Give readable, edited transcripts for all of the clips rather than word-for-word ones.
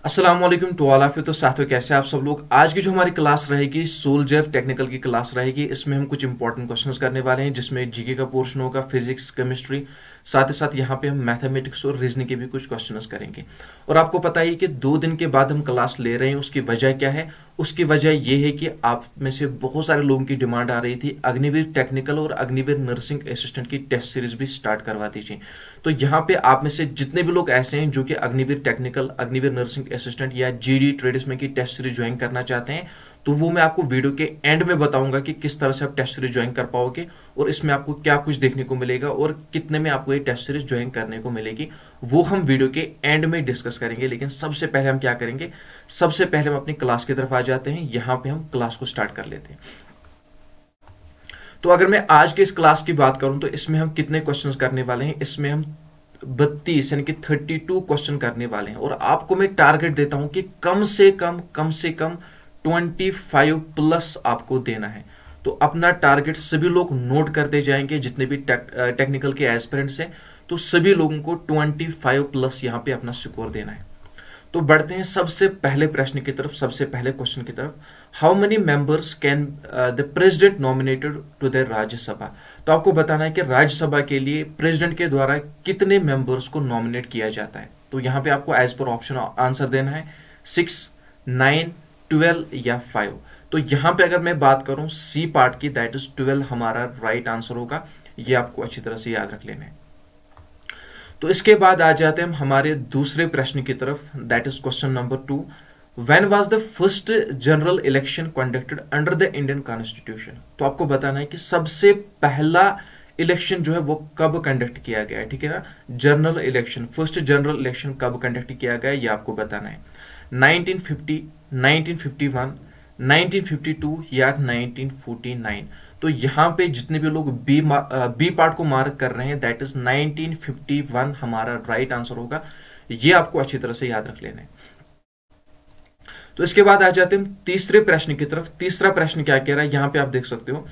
अस्सलाम वालेकुम to all of you. तो साथियों, कैसे आप सब लोग। आज की जो हमारी क्लास रहेगी सोल्जर टेक्निकल की क्लास रहेगी। इसमें हम कुछ इंपॉर्टेंट क्वेश्चंस करने वाले हैं, जिसमें जीके का पोर्शन होगा, फिजिक्स, केमिस्ट्री, साथ ही साथ यहाँ पे हम मैथमेटिक्स और रीजनिंग के भी कुछ क्वेश्चंस करेंगे। और आपको पता ही कि 2 दिन के बाद हम क्लास ले रहे हैं। उसकी वजह क्या है? उसकी वजह यह है कि आप में से बहुत सारे लोगों की डिमांड आ रही थी अग्निवीर टेक्निकल और अग्निवीर नर्सिंग असिस्टेंट की टेस्ट सीरीज भी स्टार्ट करवा दीजिए। तो यहाँ पे आप में से जितने भी लोग ऐसे हैं जो कि Agniveer technical, Agniveer nursing assistant या जीडी ट्रेड्समैन की टेस्ट सीरीज ज्वाइन करना चाहते हैं, तो वो मैं आपको वीडियो के एंड में बताऊंगा कि किस तरह से आप टेस्ट सीरीज ज्वाइन कर पाओगे और इसमें आपको क्या कुछ देखने को मिलेगा और कितने में आपको ये टेस्ट सीरीज ज्वाइन करने को मिलेगी। वो हम वीडियो के एंड में डिस्कस करेंगे। लेकिन सबसे पहले हम क्या करेंगे, सबसे पहले हम अपनी क्लास की तरफ आ जाते हैं। यहां पे हम क्लास को स्टार्ट कर लेते हैं। तो अगर मैं आज के इस क्लास की बात करूं तो इसमें हम कितने क्वेश्चंस करने वाले हैं, इसमें हम 32 यानी कि 32 क्वेश्चन करने वाले हैं। और आपको मैं टारगेट देता हूं कि कम से कम 25 प्लस आपको देना है। तो अपना टारगेट सभी लोग नोट करते जाएंगे, जितने भी टेक्निकल के एस्पिरेंट्स हैं, तो सभी लोगों को 25 प्लस यहां पे अपना स्कोर देना है। तो बढ़ते हैं सबसे पहले प्रश्न की तरफ, सबसे पहले क्वेश्चन की तरफ। How many members can the president nominated to the Rajya Sabha. तो आपको बताना है कि राज्यसभा के लिए प्रेसिडेंट के द्वारा कितने मेंबर्स को नॉमिनेट किया जाता है। तो यहां पे आपको एज पर ऑप्शन आंसर देना है 6, 9, 12 या 5। तो यहां पे अगर मैं बात करूं सी पार्ट की, दैट इज 12 हमारा राइट आंसर होगा। ये आपको अच्छी तरह से याद रख लेना है। तो इसके बाद आ जाते हैं हम हमारे दूसरे प्रश्न की तरफ, that is question number 2। When was the first general election conducted under the Indian constitution. तो आपको बताना है कि सबसे पहला इलेक्शन जो है वो कब कंडक्ट किया गया है, ठीक है ना। General election, first general election कब कंडक्ट किया गया है, ये आपको बताना है। 1950, 1951, 1952 या 1949। तो यहां पे जितने भी लोग बी पार्ट को मार्क कर रहे हैं, दैट इज 1951 हमारा राइट आंसर होगा। ये आपको अच्छी तरह से याद रख लेना है। तो इसके बाद आ जाते हैं तीसरे प्रश्न की तरफ। तीसरा प्रश्न क्या कह रहा है, यहां पे आप देख सकते हो।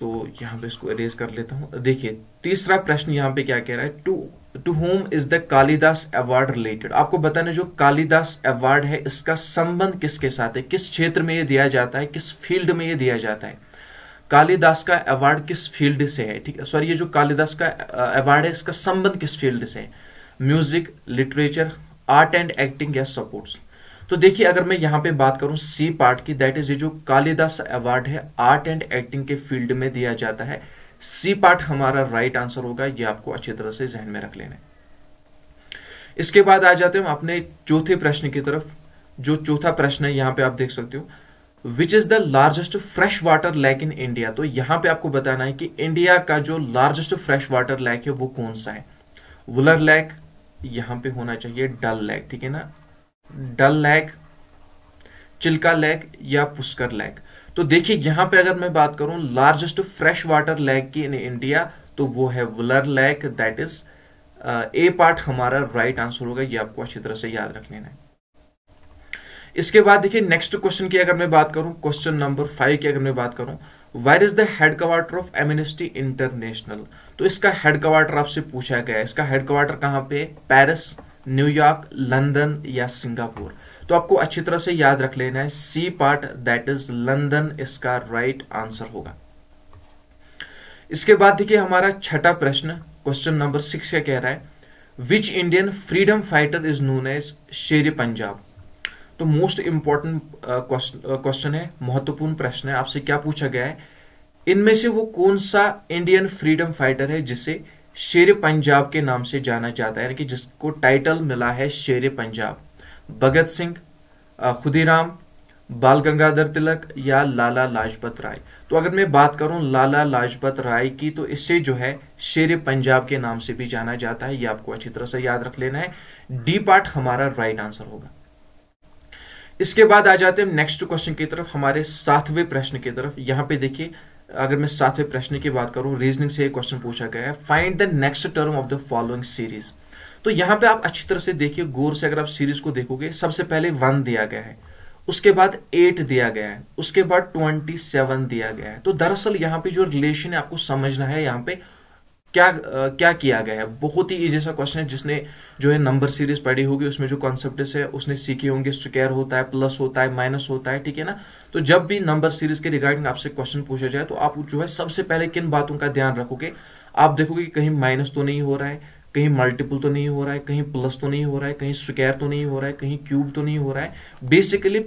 तो यहां पे इसको इरेज कर लेता हूं। देखिए तीसरा प्रश्न यहां पे क्या कह रहा है, to home is the Kalidas award related. आपको बताना जो कालिदास अवार्ड है इसका संबंध किसके साथ है, किस क्षेत्र में यह दिया जाता है, किस फील्ड में यह दिया जाता है। कालिदास का अवार्ड किस फील्ड से है, ठीक है। सॉरी, ये जो कालिदास का अवार्ड है इसका संबंध किस फील्ड से है, music, literature, art and acting या सपोर्ट्स। तो देखिए अगर मैं यहां पे बात करूं सी पार्ट की, दैट इज ये जो कालिदास अवार्ड है आर्ट एंड एक्टिंग के फील्ड में दिया जाता है। सी पार्ट हमारा राइट आंसर होगा। ये आपको अच्छी तरह से जहन में रख लेना है। इसके बाद आ जाते हैं हम अपने चौथे प्रश्न की तरफ। जो चौथा प्रश्न है यहां पे आप देख सकते हो, which is the largest fresh water lake in India. तो यहां पे आपको बताना है कि इंडिया का जो लार्जेस्ट फ्रेश वाटर लेक है वो कौन सा है। वुलर लेक, यहां पे होना चाहिए डल लेक, ठीक है ना। डल लेक, चिल्का लेक या पुष्कर लेक। तो देखिए यहां पे अगर मैं बात करूं लार्जेस्ट फ्रेश वाटर लेक की इन इंडिया, तो वो है Wular lake, that is a part हमारा राइट आंसर होगा। ये आपको अच्छी तरह से याद रख लेना है। इसके बाद देखिए नेक्स्ट क्वेश्चन की अगर मैं बात करूं, क्वेश्चन नंबर 5 की अगर मैं बात करूं, where is the headquarter of Amnesty International. तो इसका हेडक्वार्टर आपसे पूछा गया है। इसका हेडक्वार्टर कहां पे, पेरिस, न्यूयॉर्क, लंदन या सिंगापुर। तो आपको अच्छी तरह से याद रख लेना है C part, that is London इसका राइट आंसर होगा। इसके बाद देखिए हमारा छठा प्रश्न, क्वेश्चन नंबर 6 क्या कह रहा है, which Indian freedom fighter is known as Sher Punjab. तो मोस्ट इंपॉर्टेंट क्वेश्चन है, महत्वपूर्ण प्रश्न है। आपसे क्या पूछा गया है, इनमें से वो कौन सा इंडियन फ्रीडम फाइटर है जिसे शेर पंजाब के नाम से जाना जाता है, यानी कि जिसको टाइटल मिला है शेर पंजाब। भगत सिंह, खुदीराम, बाल गंगाधर तिलक या लाला लाजपत राय। तो अगर मैं बात करूं लाला लाजपत राय की, तो इससे जो है शेर पंजाब के नाम से भी जाना जाता है। ये आपको अच्छी तरह से याद रख लेना है। डी पार्ट हमारा राइट आंसर होगा। इसके बाद आ जाते हैं नेक्स्ट क्वेश्चन की तरफ, हमारे 7वें प्रश्न की तरफ। यहां पे देखिए अगर मैं 7वें प्रश्न की बात करूं, रीजनिंग से एक क्वेश्चन पूछा गया है, find the next term of the following series. तो यहां पे आप अच्छी तरह से देखिए, गौर से अगर आप सीरीज को देखोगे, सबसे पहले 1 दिया गया है, उसके बाद 8 दिया गया है, उसके बाद 27 दिया गया है। तो दरअसल यहां पे जो रिलेशन है आपको समझना है, यहां पे क्या किया गया है। बहुत ही इजी सा क्वेश्चन है, जिसने जो है नंबर सीरीज पढ़ी होगी उसमें जो कॉन्सेप्ट है उसने सीखे होंगे। स्क्वायर होता है, प्लस होता है, माइनस होता है, ठीक है ना। तो जब भी नंबर सीरीज के रिगार्डिंग आपसे क्वेश्चन पूछा जाए तो आप जो है सबसे पहले किन बातों का ध्यान रखोगे। आप देखोगे कि कहीं माइनस तो नहीं हो रहा है, कहीं मल्टीपल तो नहीं हो रहा है, कहीं प्लस तो नहीं हो रहा है, कहीं स्क्वायर तो नहीं हो रहा है, कहीं क्यूब तो नहीं हो रहा है। बेसिकली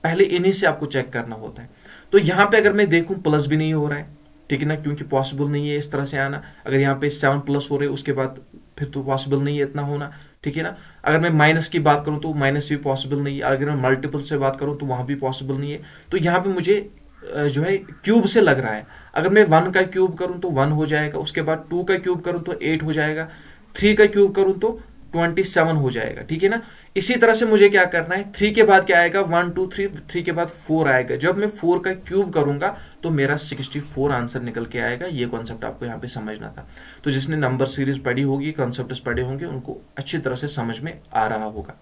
पहले इन्हीं से आपको चेक करना होता है। तो यहाँ पे अगर मैं देखूं प्लस भी नहीं हो रहा है, ठीक है ना, क्योंकि पॉसिबल नहीं है इस तरह से आना। अगर यहाँ पे 7 प्लस हो रहे उसके बाद फिर तो पॉसिबल नहीं है इतना होना, ठीक है ना। अगर मैं माइनस की बात करूं तो माइनस भी पॉसिबल नहीं है। अगर मैं मल्टीपल से बात करूं तो वहां भी पॉसिबल नहीं है। तो यहाँ पे मुझे जो है क्यूब से लग रहा है। अगर मैं 1 का क्यूब करूं तो 1 हो जाएगा, उसके बाद 2 का क्यूब करूं तो 8 हो जाएगा, 3 का क्यूब करूं तो 27 हो जाएगा, ठीक है ना। इसी तरह से मुझे क्या करना है, 3 के बाद क्या आएगा, 1 2 3, 3 के बाद 4 आएगा। जब मैं 4 का क्यूब करूंगा तो मेरा 64 आंसर निकल के आएगा। ये कॉन्सेप्ट आपको यहाँ पे समझना था। तो जिसने नंबर सीरीज पढ़ी होगी, कॉन्सेप्ट पढ़े होंगे, उनको अच्छी तरह से समझ में आ रहा होगा।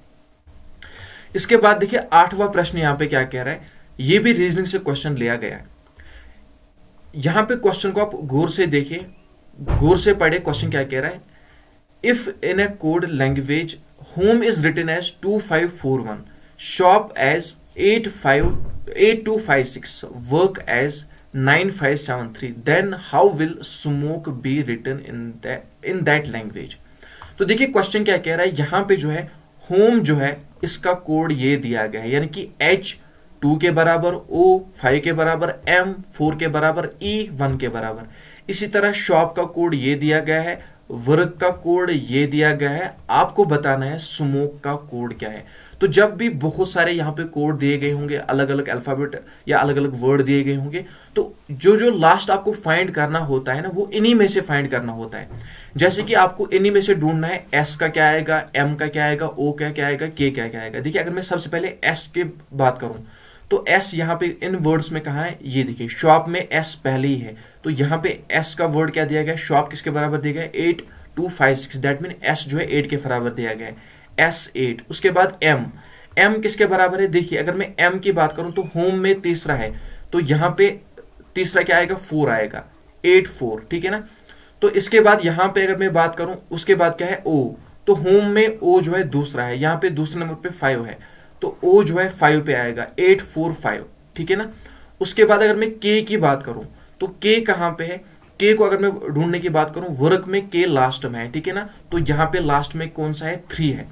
इसके बाद देखिए 8वां प्रश्न यहाँ पे क्या कह रहा है। ये भी रीजनिंग से क्वेश्चन लिया गया है। यहां पे क्वेश्चन को आप गौर से देखिए, गौर से पढ़े। क्वेश्चन क्या कह रहा है, if in a code language home is written as 2541, shop as 8256, work as 9573, then how will smoke be written in that language. तो देखिए क्वेश्चन क्या कह रहा है, यहां पे जो है होम जो है इसका कोड ये दिया गया है, यानी कि H 2 के बराबर, O 5 के बराबर, M 4 के बराबर, E 1 के बराबर। इसी तरह शॉप का कोड ये दिया गया है, वर्क का कोड ये दिया गया है। आपको बताना है स्मोक का कोड क्या है। तो जब भी बहुत सारे यहाँ पे कोड दिए गए होंगे, अलग अलग अल्फाबेट या अलग अलग वर्ड दिए गए होंगे, तो जो लास्ट आपको फाइंड करना होता है ना, वो इन्हीं में से फाइंड करना होता है। जैसे कि आपको इन्हीं में से ढूंढना है, एस का क्या आएगा, एम का क्या आएगा, ओ का क्या आएगा, के क्या क्या आएगा। देखिए अगर मैं सबसे पहले एस की बात करूं तो एस यहाँ पे इन वर्ड्स में कहा है, ये देखिए शॉप में एस पहले ही है। तो यहाँ पे एस का वर्ड क्या दिया गया, शॉप किसके बराबर दिया गया, 8256, दैट मीन एस जो है 8 के बराबर दिया गया है, एस 8। उसके बाद एम, एम किसके बराबर है, देखिए अगर मैं एम की बात करूं तो होम में तीसरा है, तो यहाँ पे तीसरा क्या आएगा, 4 आएगा, 84, ठीक है ना। तो इसके बाद यहां पे अगर मैं बात करूं, उसके बाद क्या है, ओ, तो होम में ओ जो है दूसरा है, यहां पे दूसरे नंबर पे 5 है, तो ओ जो है 5 पे आएगा, 845, ठीक है ना। उसके बाद अगर मैं के की बात करूं तो के कहां पे है, के को अगर मैं ढूंढने की बात करूं, वर्क में के लास्ट में है, ठीक है ना। तो यहां पे लास्ट में कौन सा है, 3 है,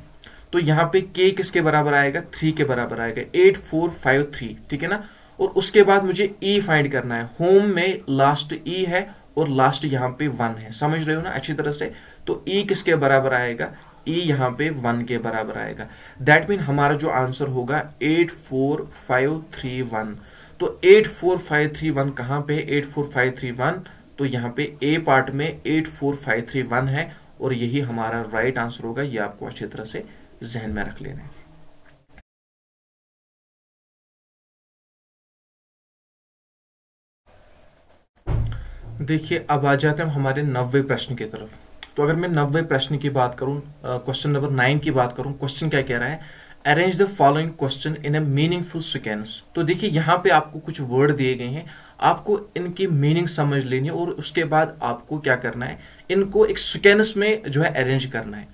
तो यहां पे के किसके बराबर आएगा, 3 के बराबर आएगा, 8453, ठीक है ना। और उसके बाद मुझे ई फाइंड करना है, होम में लास्ट ई है और लास्ट यहां पे 1 है, समझ रहे हो ना अच्छी तरह से। तो ई किसके बराबर आएगा, ई यहां पे 1 के बराबर आएगा। दैट मीन हमारा जो आंसर होगा 84531। तो 84531 कहां पे है, 84531, तो यहां पे ए पार्ट में 84531 है और यही हमारा राइट आंसर होगा। ये आपको अच्छी तरह से जहन में रख लेना है। देखिए अब आ जाते हैं हमारे 90वें प्रश्न की तरफ। तो अगर मैं 90वें प्रश्न की बात करूं, क्वेश्चन नंबर 9 की बात करूं, क्वेश्चन क्या कह रहा है, arrange the following question in A meaningful sequence. तो देखिए यहाँ पे आपको कुछ वर्ड दिए गए हैं, आपको इनकी मीनिंग समझ लेनी है और उसके बाद आपको क्या करना है, इनको एक सीक्वेंस में जो है अरेंज करना है।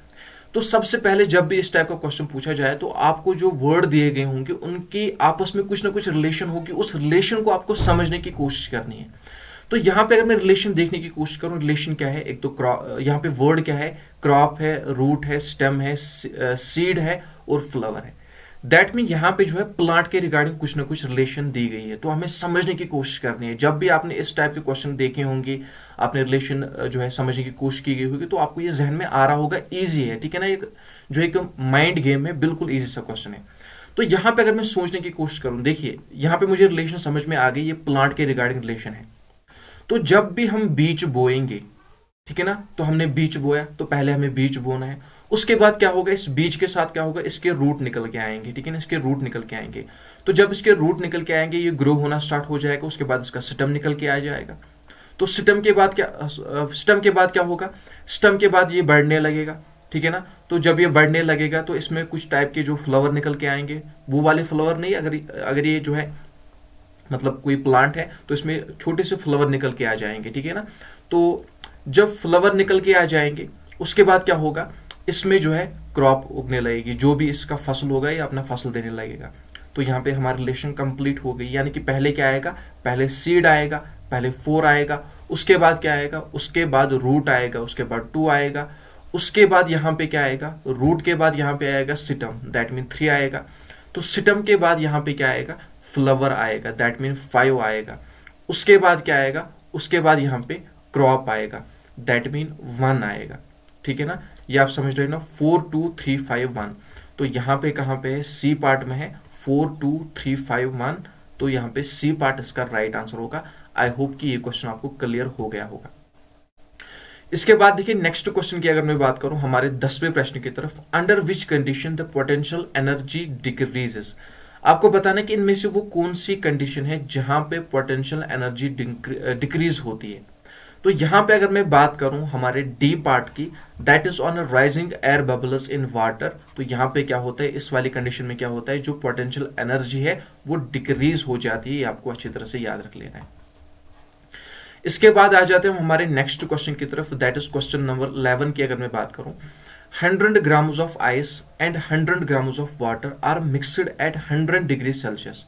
तो सबसे पहले जब भी इस टाइप का क्वेश्चन पूछा जाए तो आपको जो वर्ड दिए गए होंगे उनकी आपस में कुछ ना कुछ रिलेशन होगी, उस रिलेशन को आपको समझने की कोशिश करनी है। तो यहां पे अगर मैं रिलेशन देखने की कोशिश करूं, रिलेशन क्या है, एक तो यहां पे वर्ड क्या है, क्रॉप है, रूट है, स्टेम है, सीड है और फ्लावर है। दैट मीन यहां पे जो है प्लांट के रिगार्डिंग कुछ ना कुछ रिलेशन दी गई है, तो हमें समझने की कोशिश करनी है। जब भी आपने इस टाइप के क्वेश्चन देखे होंगे, आपने रिलेशन जो है समझने की कोशिश की गई होगी, तो आपको ये जहन में आ रहा होगा, ईजी है, ठीक है ना। एक जो एक माइंड गेम है, बिल्कुल ईजी सा क्वेश्चन है। तो यहां पे अगर मैं सोचने की कोशिश करूं, देखिए यहां पे मुझे रिलेशन समझ में आ गई, ये प्लांट के रिगार्डिंग रिलेशन है। तो जब भी हम बीज बोएंगे, ठीक है ना, तो हमने बीज बोया तो पहले हमें बीज बोना है, उसके बाद क्या होगा, इस बीज के साथ क्या होगा, इसके रूट निकल के आएंगे, ठीक है ना, इसके रूट निकल के आएंगे। तो जब इसके रूट निकल के आएंगे, ये ग्रो होना स्टार्ट हो जाएगा, उसके बाद इसका स्टेम निकल के आ जाएगा। तो स्टेम के बाद क्या होगा, स्टेम के बाद ये बढ़ने लगेगा, ठीक है ना। तो जब ये बढ़ने लगेगा तो इसमें कुछ टाइप के जो फ्लावर निकल के आएंगे, वो वाले फ्लावर नहीं, अगर ये जो है मतलब कोई प्लांट है तो इसमें छोटे से फ्लावर निकल के आ जाएंगे, ठीक है ना। तो जब फ्लावर निकल के आ जाएंगे उसके बाद क्या होगा, इसमें जो है क्रॉप उगने लगेगी, जो भी इसका फसल होगा ये अपना फसल देने लगेगा। तो यहाँ पे हमारा रिलेशन कंप्लीट हो गई, यानी कि पहले क्या आएगा, पहले सीड आएगा, पहले 4 आएगा, उसके बाद क्या आएगा, उसके बाद रूट आएगा, उसके बाद 2 आएगा, उसके बाद यहाँ पे क्या आएगा, रूट के बाद यहाँ पे आएगा सिटम, दैट मीन 3 आएगा। तो सिटम के बाद यहाँ पे क्या आएगा, फ्लावर आएगा, दैट मीन 5 आएगा। उसके बाद क्या आएगा, उसके बाद यहाँ पे क्रॉप आएगा, दैट मीन 1 आएगा। ठीक है ना, ये आप समझ रहे हो ना, 4 2 3 5 1। तो यहाँ पे कहाँ पे है, सी पार्ट में है 4 2 3 5 1। तो यहाँ पे सी पार्ट इसका राइट आंसर होगा। आई होप कि ये क्वेश्चन आपको क्लियर हो गया होगा। इसके बाद देखिए नेक्स्ट क्वेश्चन की अगर मैं बात करूं हमारे 10वें प्रश्न की तरफ, under which condition the potential energy decreases. आपको बताना कि इनमें से वो कौन सी कंडीशन है जहां पे पोटेंशियल एनर्जी डिक्रीज होती है। तो यहां पे अगर मैं बात करूं हमारे डी पार्ट की, that is on rising air bubbles in water. तो यहां पे क्या होता है, इस वाली कंडीशन में क्या होता है, जो पोटेंशियल एनर्जी है वो डिक्रीज हो जाती है। आपको अच्छी तरह से याद रख लेना है। इसके बाद आ जाते हैं हमारे नेक्स्ट क्वेश्चन की तरफ, दैट इज क्वेश्चन नंबर 11 की अगर मैं बात करूं, 100 grams of ice and 100 grams of water are mixed at 100 degree Celsius,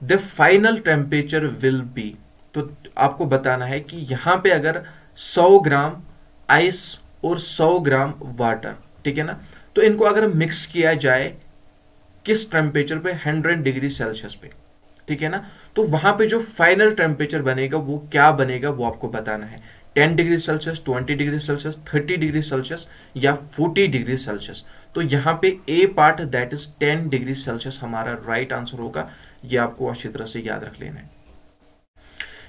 the final temperature will be. तो आपको बताना है कि यहां पे अगर 100 ग्राम आइस और 100 ग्राम वाटर, ठीक है ना, तो इनको अगर मिक्स किया जाए किस टेम्परेचर पे, 100 डिग्री सेल्सियस पे, ठीक है ना, तो वहां पे जो फाइनल टेम्परेचर बनेगा वो क्या बनेगा, वो आपको बताना है। 10 degree Celsius, 20 degree Celsius, 30 degree Celsius या 40 डिग्री सेल्सियस। तो यहाँ पे A part that is 10 degree Celsius हमारा राइट आंसर होगा। ये आपको अच्छी तरह से याद रख लेना है।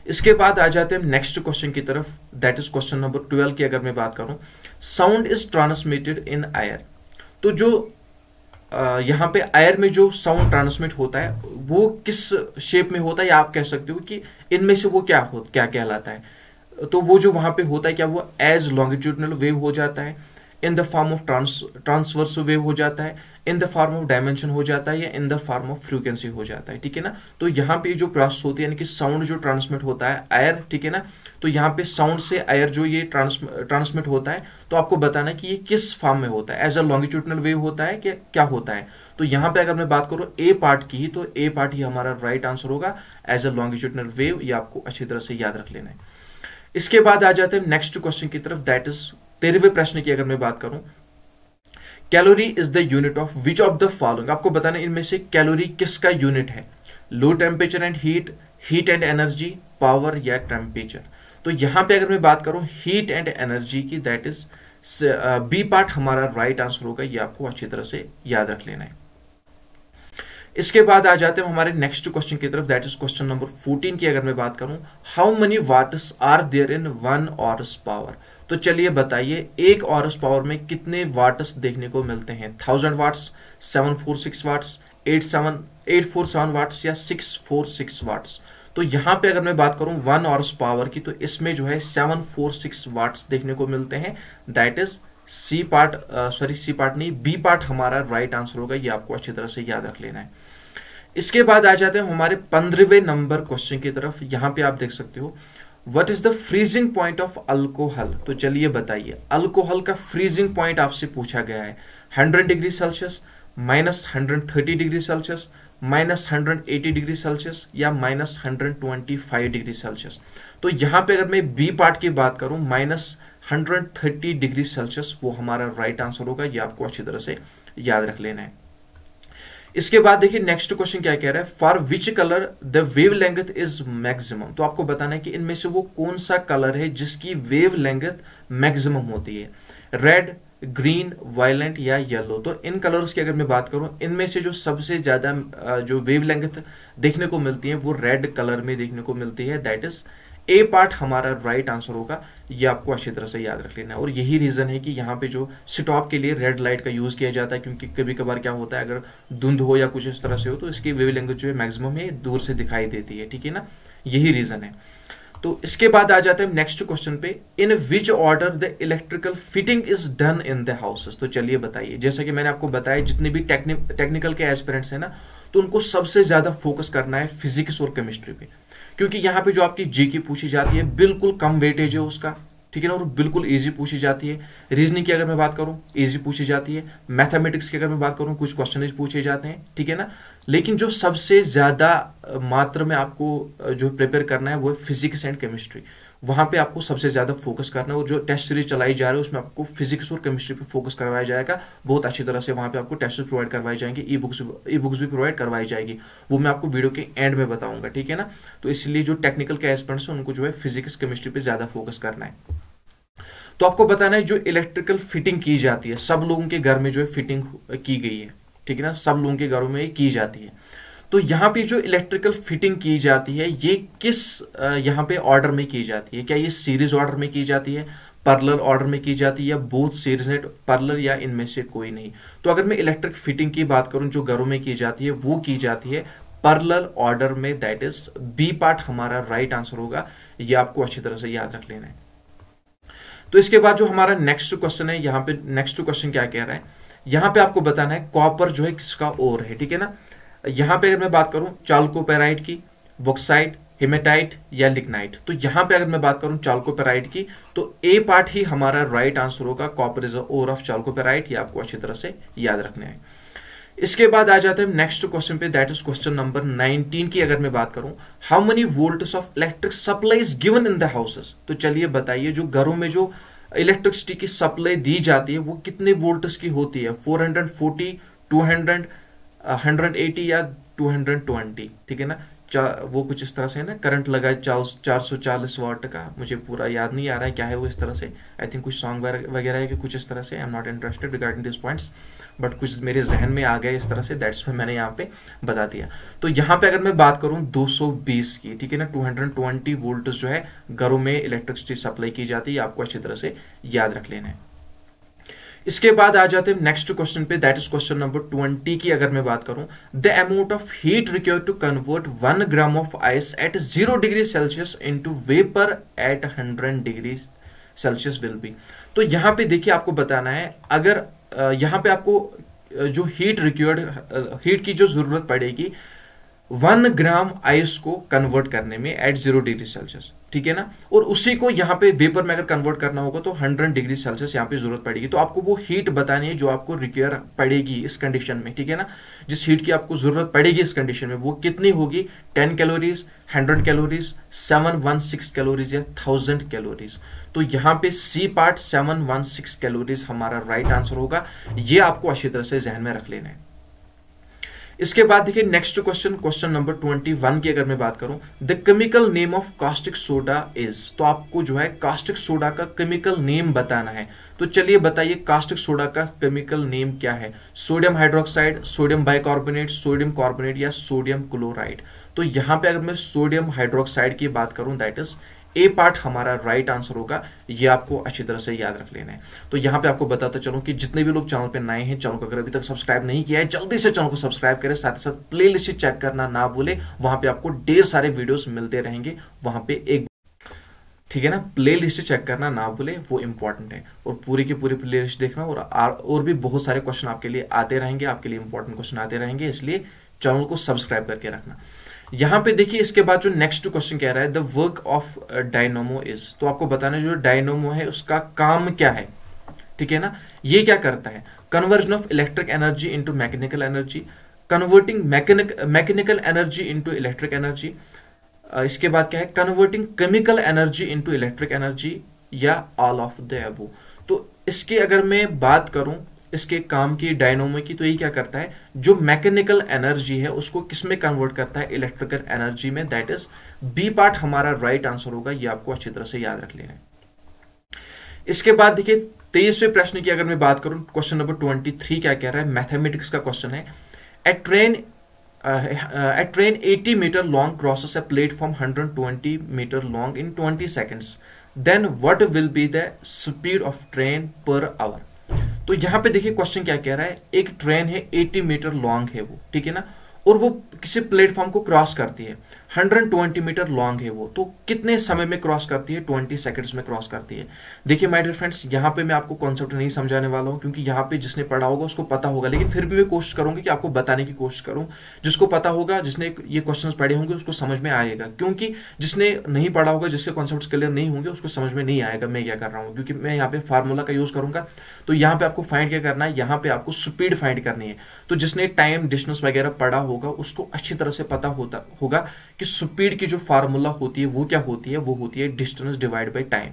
इसके बाद आ जाते हैं नेक्स्ट क्वेश्चन की तरफ, दैट इज क्वेश्चन नंबर 12 की अगर मैं बात करूं, sound is transmitted in air. तो जो यहाँ पे एयर में जो साउंड ट्रांसमिट होता है वो किस शेप में होता है, या आप कह सकते हो कि इनमें से वो क्या कहलाता है। तो वो जो वहां पे होता है, क्या वो एज लॉन्गिट्यूडनल वेव हो जाता है, in the form of transverse wave हो जाता है, in the form of dimension हो जाता है, या in the form of frequency हो जाता है। ठीक है ना, तो यहाँ पे जो प्रोसेस होती है, यानी कि साउंड जो ट्रांसमिट होता है एयर, ठीक है ना, तो यहाँ पे साउंड से एयर जो ये ट्रांसमिट होता है, तो आपको बताना है कि ये किस फॉर्म में होता है, एज अ लॉन्गिट्यूडनल वेव होता है कि क्या होता है। तो यहाँ पे अगर मैं बात करूँ ए पार्ट की, तो ए पार्ट ही हमारा राइट आंसर होगा, एज अ लॉन्गिट्यूडनल वेव। ये आपको अच्छी तरह से याद रख लेना है। इसके बाद आ जाते हैं नेक्स्ट क्वेश्चन की तरफ, दैट इज 13वें प्रश्न की अगर मैं बात करूं, calorie is the unit of which of the following. आपको बताना इनमें से कैलोरी किसका यूनिट है, low temperature and heat, heat and energy, power या टेम्परेचर। तो यहां पे अगर मैं बात करूं हीट एंड एनर्जी की, दैट इज बी पार्ट हमारा राइट आंसर होगा। ये आपको अच्छी तरह से याद रख लेना है। इसके बाद आ जाते हैं हमारे नेक्स्ट क्वेश्चन की तरफ, दैट इज क्वेश्चन नंबर 14 की अगर मैं बात करूं, how many watts are there in 1 horsepower. तो चलिए बताइए 1 हॉर्स पावर में कितने वाट्स देखने को मिलते हैं, 1000 वाट्स, 746 वाट्स, 847 वाट्स या 646 वाट्स। तो यहां पे अगर मैं बात करूं 1 हॉर्स पावर की, तो इसमें जो है 746 वाट्स देखने को मिलते हैं, that is C part, C part नहीं, बी पार्ट हमारा राइट आंसर होगा। ये आपको अच्छी तरह से याद रख लेना है। इसके बाद आ जाते हैं हमारे 15वें नंबर क्वेश्चन की तरफ। यहां पे आप देख सकते हो, what is the freezing point of alcohol. तो चलिए बताइए, अल्कोहल का फ्रीजिंग पॉइंट आपसे पूछा गया है, 100 degree Celsius, -130 degree Celsius, -180 degree Celsius या -125 डिग्री सेल्सियस। तो यहां पे अगर मैं बी पार्ट की बात करूं, -130 डिग्री सेल्सियस वो हमारा राइट आंसर होगा। ये आपको अच्छी तरह से याद रख लेना है। इसके बाद देखिए नेक्स्ट क्वेश्चन क्या कह रहा है, for which colour the wave length is maximum. तो आपको बताना है कि इनमें से वो कौन सा कलर है जिसकी वेव लेंथ मैक्सिमम होती है, रेड, ग्रीन, वायलेंट या येलो। तो इन कलर्स की अगर मैं बात करूं, इनमें से जो सबसे ज्यादा जो वेव लेंथ देखने को मिलती है वो रेड कलर में देखने को मिलती है, दैट इज ए पार्ट हमारा राइट आंसर होगा। ये आपको अच्छी तरह से याद रख लेना है। और यही रीजन है कि यहाँ पे जो स्टॉप के लिए रेड लाइट का यूज किया जाता है, क्योंकि कभी कभार क्या होता है, अगर धुंध हो या कुछ इस तरह से हो, तो इसकी वेव लेंथ जो है मैक्सिमम है, दूर से दिखाई देती है। ठीक है ना, यही रीजन है। तो इसके बाद आ जाते हैं नेक्स्ट क्वेश्चन पे, in which order the electrical fitting is done in the houses. तो चलिए बताइए, जैसा कि मैंने आपको बताया, जितने भी टेक्निकल के एस्पिरेंट्स हैं ना, तो उनको सबसे ज्यादा फोकस करना है फिजिक्स और केमिस्ट्री पे, क्योंकि यहाँ पे जो आपकी जी की पूछी जाती है बिल्कुल कम वेटेज है उसका, ठीक है ना, और बिल्कुल इजी पूछी जाती है। रीजनिंग की अगर मैं बात करूं इजी पूछी जाती है। मैथमेटिक्स की अगर मैं बात करूं कुछ क्वेश्चन पूछे जाते हैं, ठीक है ना। लेकिन जो सबसे ज्यादा मात्रा में आपको जो प्रिपेयर करना है वो है फिजिक्स एंड केमिस्ट्री। वहां पे आपको सबसे ज्यादा फोकस करना है, और जो टेस्ट सीरीज चलाई जा रही है उसमें आपको फिजिक्स और केमिस्ट्री पे फोकस करवाया जाएगा बहुत अच्छी तरह से। वहां पे आपको टेस्ट प्रोवाइड करवाई जाएंगे, ई बुक्स भी प्रोवाइड करवाई जाएगी, वो मैं आपको वीडियो के एंड में बताऊंगा, ठीक है ना। तो इसलिए जो टेक्निकल के एस्पिरेंट्स हैं उनको जो है फिजिक्स केमिस्ट्री पे ज्यादा फोकस करना है। तो आपको बताना है जो इलेक्ट्रिकल फिटिंग की जाती है, सब लोगों के घर में जो है फिटिंग की गई है, ठीक है ना, सब लोगों के घरों में की जाती है। तो यहाँ पे जो इलेक्ट्रिकल फिटिंग की जाती है ये किस यहाँ पे ऑर्डर में की जाती है? क्या ये सीरीज ऑर्डर में की जाती है, पैरेलल ऑर्डर में की जाती है, या बोथ सीरीज नेट पैरेलल, या इनमें से कोई नहीं? तो अगर मैं इलेक्ट्रिक फिटिंग की बात करूं जो घरों में की जाती है वो की जाती है पैरेलल ऑर्डर में, दैट इज बी पार्ट हमारा राइट आंसर होगा। ये आपको अच्छी तरह से याद रख लेना है। तो इसके बाद जो हमारा नेक्स्ट क्वेश्चन है, यहाँ पे नेक्स्ट क्वेश्चन क्या कह रहा है, यहाँ पे आपको बताना है कॉपर जो है किसका ओर है, ठीक है ना। यहाँ पे अगर मैं बात करूं चाल्कोपेराइट की, बॉक्साइट, हेमेटाइट या लिग्नाइट, तो यहां पे अगर मैं बात करूं चाल्कोपेराइट की तो ए पार्ट ही हमारा राइट आंसर होगा। Copper is the ore of chalcopyrite, ये आपको अच्छी तरह से याद रखना है। इसके बाद आ जाते हैं नेक्स्ट क्वेश्चन पे, दैट इज क्वेश्चन नंबर 19 की अगर मैं बात करूं, how many volts of electric supply is given in the houses. तो चलिए बताइए जो घरों में जो इलेक्ट्रिसिटी की सप्लाई दी जाती है वो कितने वोल्ट्स की होती है? 440, 200, 180 या 220, ठीक है ना। वो कुछ इस तरह से है ना, करंट लगा 440 वाट का, मुझे पूरा याद नहीं आ रहा है क्या है वो इस तरह से, आई थिंक कुछ सॉन्ग वगैरह है कि कुछ इस तरह से। I am not interested regarding this points, but कुछ मेरे जहन में आ गया इस तरह से, दैट्स व्हाई मैंने यहाँ पे बता दिया। तो यहाँ पे अगर मैं बात करूँ 220 की, ठीक है ना, 220 वोल्ट जो है घरों में इलेक्ट्रिसिटी सप्लाई की जाती है, आपको अच्छी तरह से याद रख लेना है। इसके बाद आ जाते हैं नेक्स्ट क्वेश्चन पे, दैट इज क्वेश्चन नंबर 20 की अगर मैं बात करूं, the amount of heat required to convert 1 gram of ice at 0 degree Celsius into vapour at 100 degree Celsius will be. तो यहां पे देखिए आपको बताना है, अगर यहां पे आपको जो हीट रिक्वायर्ड, हीट की जो जरूरत पड़ेगी 1 ग्राम आइस को कन्वर्ट करने में एट 0 डिग्री सेल्सियस, ठीक है ना, और उसी को यहाँ पे वेपर में अगर कन्वर्ट करना होगा तो 100 डिग्री सेल्सियस यहाँ पे जरूरत पड़ेगी। तो आपको वो हीट बतानी है जो आपको रिक्वायर पड़ेगी इस कंडीशन में, ठीक है ना, जिस हीट की आपको जरूरत पड़ेगी इस कंडीशन में वो कितनी होगी? 10 कैलोरीज, 100 कैलोरीज, 716 कैलोरीज या 1000 कैलोरीज। तो यहाँ पे सी पार्ट 716 कैलोरीज हमारा राइट आंसर होगा, ये आपको अच्छी तरह से जहन में रख लेना है। इसके बाद देखिए नेक्स्ट क्वेश्चन, क्वेश्चन नंबर 21 की अगर मैं बात करूं, the chemical name of caustic soda is. तो आपको जो है कास्टिक सोडा का केमिकल नेम बताना है। तो चलिए बताइए कास्टिक सोडा का केमिकल नेम क्या है? Sodium hydroxide, sodium bicarbonate, sodium carbonate या सोडियम क्लोराइड। तो यहां पे अगर मैं सोडियम हाइड्रोक्साइड की बात करूं, दैट इज ए पार्ट हमारा राइट आंसर होगा, ये आपको अच्छी तरह से याद रख लेना है। तो यहां पे आपको बताता चलूं कि जितने भी लोग चैनल पे नए हैं, चैनल को अगर अभी तक सब्सक्राइब नहीं किया है जल्दी से चैनल को सब्सक्राइब करें, साथ ही साथ प्लेलिस्ट चेक करना ना भूले, वहां पे आपको ढेर सारे वीडियोस मिलते रहेंगे, वहां पे एक, ठीक है ना, प्लेलिस्ट चेक करना ना भूले, वो इंपॉर्टेंट है। और पूरी की पूरी प्लेलिस्ट देखना, और भी बहुत सारे क्वेश्चन आपके लिए आते रहेंगे, आपके लिए इंपॉर्टेंट क्वेश्चन आते रहेंगे, इसलिए चैनल को सब्सक्राइब करके रखना। यहां पे देखिए इसके बाद जो नेक्स्ट क्वेश्चन कह रहा है, the work of dynamo is. तो आपको बताना है जो डायनोमो है उसका काम क्या है, ठीक है ना, ये क्या करता है? Conversion of electric energy into mechanical energy, converting mechanical energy into electric energy, इसके बाद क्या है? Converting chemical energy into electric energy, या ऑल ऑफ द अबव। तो इसके अगर मैं बात करूं इसके काम की, डायनोमो की, तो ये क्या करता है? जो मैकेनिकल एनर्जी है उसको किस में कन्वर्ट करता है? इलेक्ट्रिकल एनर्जी में, दैट इज बी पार्ट हमारा राइट आंसर होगा, ये आपको अच्छी तरह से याद रख लेना है। इसके बाद देखिए 23वें प्रश्न की अगर मैं बात करूं, क्वेश्चन नंबर 23 क्या कह रहा है? मैथमेटिक्स का क्वेश्चन है। A train 80 metre long crosses a platform 120 metre long in 20 seconds, then what will be the speed of train per hour. तो यहां पे देखिए क्वेश्चन क्या कह रहा है, एक ट्रेन है 80 मीटर लॉन्ग है वो, ठीक है ना, और वो किसी प्लेटफॉर्म को क्रॉस करती है 120 मीटर लॉन्ग है वो, तो कितने समय में क्रॉस करती है? 20 सेकंड्स में क्रॉस करती है। देखिए माय डियर फ्रेंड्स, यहाँ पे मैं आपको कॉन्सेप्ट नहीं समझाने वाला हूँ, क्योंकि यहाँ पे जिसने पढ़ा होगा उसको पता होगा, लेकिन फिर भी मैं कोशिश करूंगी कि आपको बताने की कोशिश करूँ। जिसको पता होगा, जिसने ये क्वेश्चंस पढ़े होंगे उसको समझ में आएगा, क्योंकि जिसने नहीं पढ़ा होगा, जिसके कॉन्सेप्ट क्लियर नहीं होंगे उसको समझ में नहीं आएगा मैं क्या कर रहा हूँ, क्योंकि मैं यहाँ पे फार्मूला का यूज करूंगा। तो यहाँ पे आपको फाइंड क्या करना है? यहाँ पे आपको स्पीड फाइंड करनी है। तो जिसने टाइम डिस्टेंस वगैरह पढ़ा होगा उसको अच्छी तरह से पता होगा कि स्पीड की जो फार्मूला होती है वो क्या होती है? वो होती है डिस्टेंस डिवाइड बाय टाइम,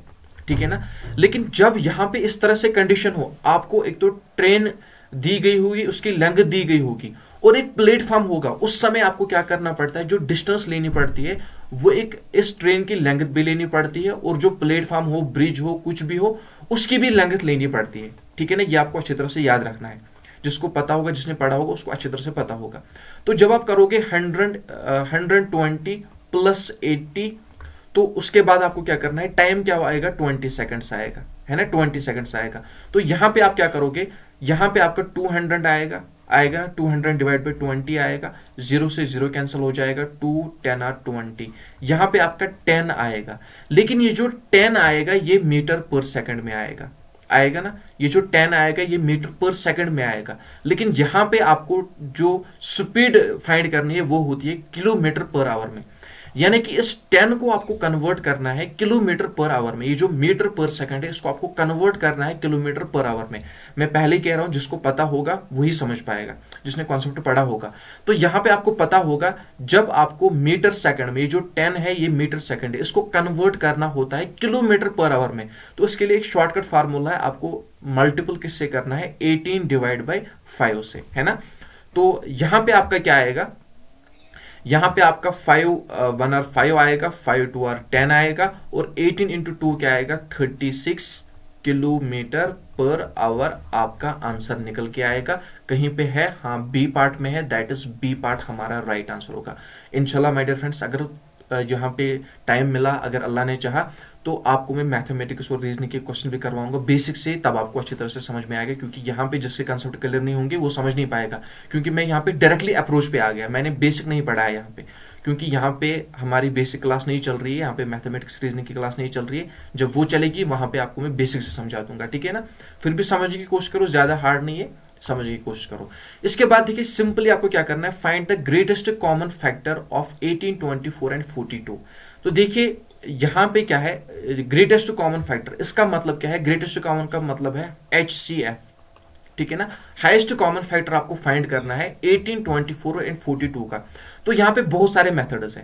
ठीक है ना। लेकिन जब यहां पे इस तरह से कंडीशन हो, आपको एक तो ट्रेन दी गई होगी, उसकी लेंथ दी गई होगी और एक प्लेटफॉर्म होगा, उस समय आपको क्या करना पड़ता है? जो डिस्टेंस लेनी पड़ती है वो एक इस ट्रेन की लेंथ भी लेनी पड़ती है, और जो प्लेटफॉर्म हो, ब्रिज हो, कुछ भी हो, उसकी भी लेंथ लेनी पड़ती है, ठीक है ना। ये आपको अच्छी तरह से याद रखना है। जिसको पता होगा, जिसने पढ़ा होगा उसको अच्छी तरह से पता होगा। तो जब आप करोगे 120 प्लस 80, तो उसके बाद आपको क्या करना है? टाइम क्या आएगा? 20 सेकंड्स आएगा, है ना, 20 सेकंड्स आएगा। तो यहां पे आप क्या करोगे? यहां पे आपका 200 आएगा 200 डिवाइड बाई 20 आएगा, 0 से 0 कैंसिल हो जाएगा, 2 10 और 20। यहां पे आपका 10 आएगा, लेकिन ये जो 10 आएगा ये मीटर पर सेकंड में आएगा ना। ये जो 10 आएगा ये मीटर पर सेकंड में आएगा, लेकिन यहां पे आपको जो स्पीड फाइंड करनी है वो होती है किलोमीटर पर आवर में। यानी कि इस 10 को आपको कन्वर्ट करना है किलोमीटर पर आवर में। ये जो मीटर पर सेकंड है इसको आपको कन्वर्ट करना है किलोमीटर पर आवर में। मैं पहले ही कह रहा हूं, जिसको पता होगा वही समझ पाएगा, जिसने कॉन्सेप्ट पढ़ा होगा। तो यहां पे आपको पता होगा, जब आपको मीटर सेकंड में, ये जो 10 है ये मीटर सेकंड है, इसको कन्वर्ट करना होता है किलोमीटर पर आवर में। तो इसके लिए एक शॉर्टकट फार्मूला है, आपको मल्टीपल किससे करना है? 18 डिवाइड बाई 5 से, है ना। तो यहां पे आपका क्या आएगा? यहां पे आपका 5 1 और 5 आएगा, 5 2 और 10 आएगा, और 18 इंटू 2 क्या आएगा? 36 किलोमीटर पर आवर आपका आंसर निकल के आएगा। कहीं पे है? हाँ, बी पार्ट में है, दैट इज बी पार्ट हमारा राइट आंसर होगा। इंशाल्लाह माय डियर फ्रेंड्स, अगर यहाँ पे टाइम मिला, अगर अल्लाह ने चाहा, तो आपको मैं मैथमेटिक्स और रीजनिंग के क्वेश्चन भी करवाऊंगा बेसिक से, तब आपको अच्छी तरह से समझ में आएगा। क्योंकि यहाँ पे जिसके कंसेप्ट क्लियर नहीं होंगे वो समझ नहीं पाएगा, क्योंकि मैं यहाँ पे डायरेक्टली अप्रोच पे आ गया, मैंने बेसिक नहीं पढ़ा है यहाँ पे, क्योंकि यहाँ पे हमारी बेसिक क्लास नहीं चल रही है, यहाँ पे मैथमेटिक्स रीजनिंग की क्लास नहीं चल रही है। जब वो चलेगी वहां पे आपको मैं बेसिक से समझा दूंगा, ठीक है ना। फिर भी समझने की कोशिश करो, ज्यादा हार्ड नहीं है, समझने की कोशिश करो। इसके बाद देखिए, सिंपली आपको क्या करना है? Find the greatest common factor of 18, 24 and 42। तो देखिए यहां पे क्या है? ग्रेटेस्ट कॉमन फैक्टर, इसका मतलब क्या है? ग्रेटेस्ट कॉमन का मतलब है HCF, ठीक है ना। हाईएस्ट कॉमन फैक्टर आपको फाइंड करना है 18, 24 एंड 42 का। तो यहां पे बहुत सारे मेथड्स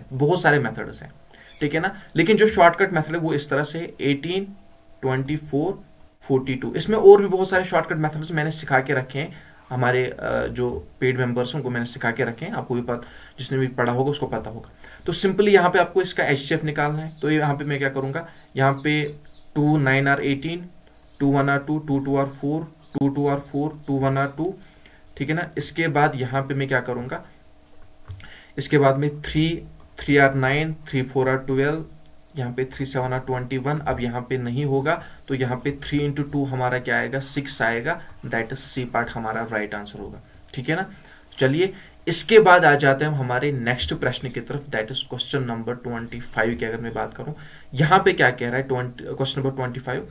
हैं, ठीक है ना। लेकिन जो शॉर्टकट मेथड है वो इस तरह से 18, 24, 42। इसमें और भी बहुत सारे शॉर्टकट मेथड्स मैंने सिखा के रखे हैं, हमारे जो पेड मेंबर्स हैं उनको मैंने सिखा के रखे हैं, आपको भी पता, जिसने भी पढ़ा होगा उसको पता होगा। तो सिंपली यहाँ पे आपको इसका HCF निकालना है। तो यहाँ पे मैं क्या करूंगा? यहाँ पे 2 9 और 18, 2 1 और 2, 2 2 और 4, 2 2 और 4, 2 1 और 2, ठीक है ना। इसके बाद यहाँ पे मैं क्या करूंगा? इसके बाद में 3 3 और 9, 3 4 और 12, यहाँ पे 3 7 और 21। अब यहाँ पे नहीं होगा, तो यहाँ पे 3 इंटू 2 हमारा क्या आएगा? 6 आएगा, दैट इज सी पार्ट हमारा राइट आंसर होगा, ठीक है ना। चलिए इसके बाद आ जाते हैं हम हमारे नेक्स्ट प्रश्न की तरफ, दैट इज क्वेश्चन नंबर 25 की अगर मैं बात करूं। यहाँ पे क्या कह रहा है? क्वेश्चन नंबर 25,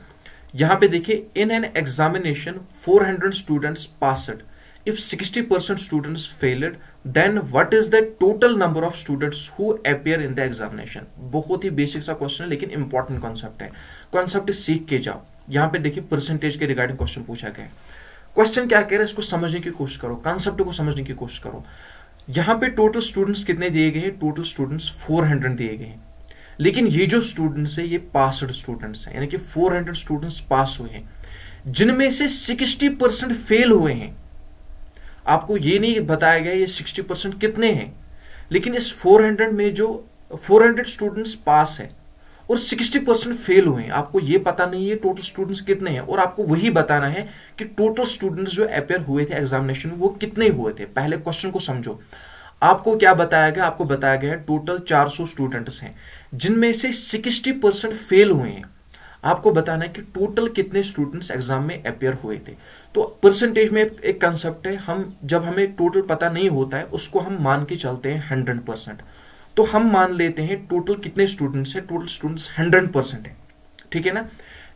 यहाँ पे देखिए, in an examination 400 students passed, if 60% students failed, then what is the total number of students who appear in the examination? बहुत ही बेसिक सा क्वेश्चन है, लेकिन इंपॉर्टेंट कॉन्सेप्ट है। कॉन्सेप्ट सीख के जाओ। यहाँ पे देखिए परसेंटेज के रिगार्डिंग क्वेश्चन पूछा गया है। क्वेश्चन क्या कह रहा है, इसको समझने की कोशिश करो, कॉन्सेप्ट को समझने की कोशिश करो। यहाँ पे टोटल स्टूडेंट्स कितने दिए गए हैं? टोटल स्टूडेंट्स 400 दिए गए हैं, लेकिन ये जो स्टूडेंट्स है ये पास्ड स्टूडेंट्स हैं, यानी कि 400 स्टूडेंट्स पास हुए हैं, जिनमें से 60% फेल हुए हैं। आपको ये नहीं बताया गया ये 60% कितने हैं, लेकिन इस 400 में जो 400 स्टूडेंट्स पास है और 60% फेल हुए हैं, आपको ये पता नहीं है टोटल स्टूडेंट्स कितने हैं, और आपको वही बताना है कि टोटल स्टूडेंट्स जो अपेयर हुए थे एग्जामिनेशन में वो कितने हुए थे। पहले क्वेश्चन को समझो। आपको क्या बताया गया? आपको बताया गया टोटल 400 स्टूडेंट्स हैं, जिनमें से 60% फेल हुए हैं। आपको बताना है कि टोटल कितने स्टूडेंट्स एग्जाम में अपेयर हुए थे। तो परसेंटेज में एक कंसेप्ट है, हम जब हमें टोटल पता नहीं होता है उसको हम मान के चलते हैं 100%। तो हम मान लेते हैं टोटल कितने स्टूडेंट्स हैं, टोटल स्टूडेंट्स 100% है, ठीक है ना,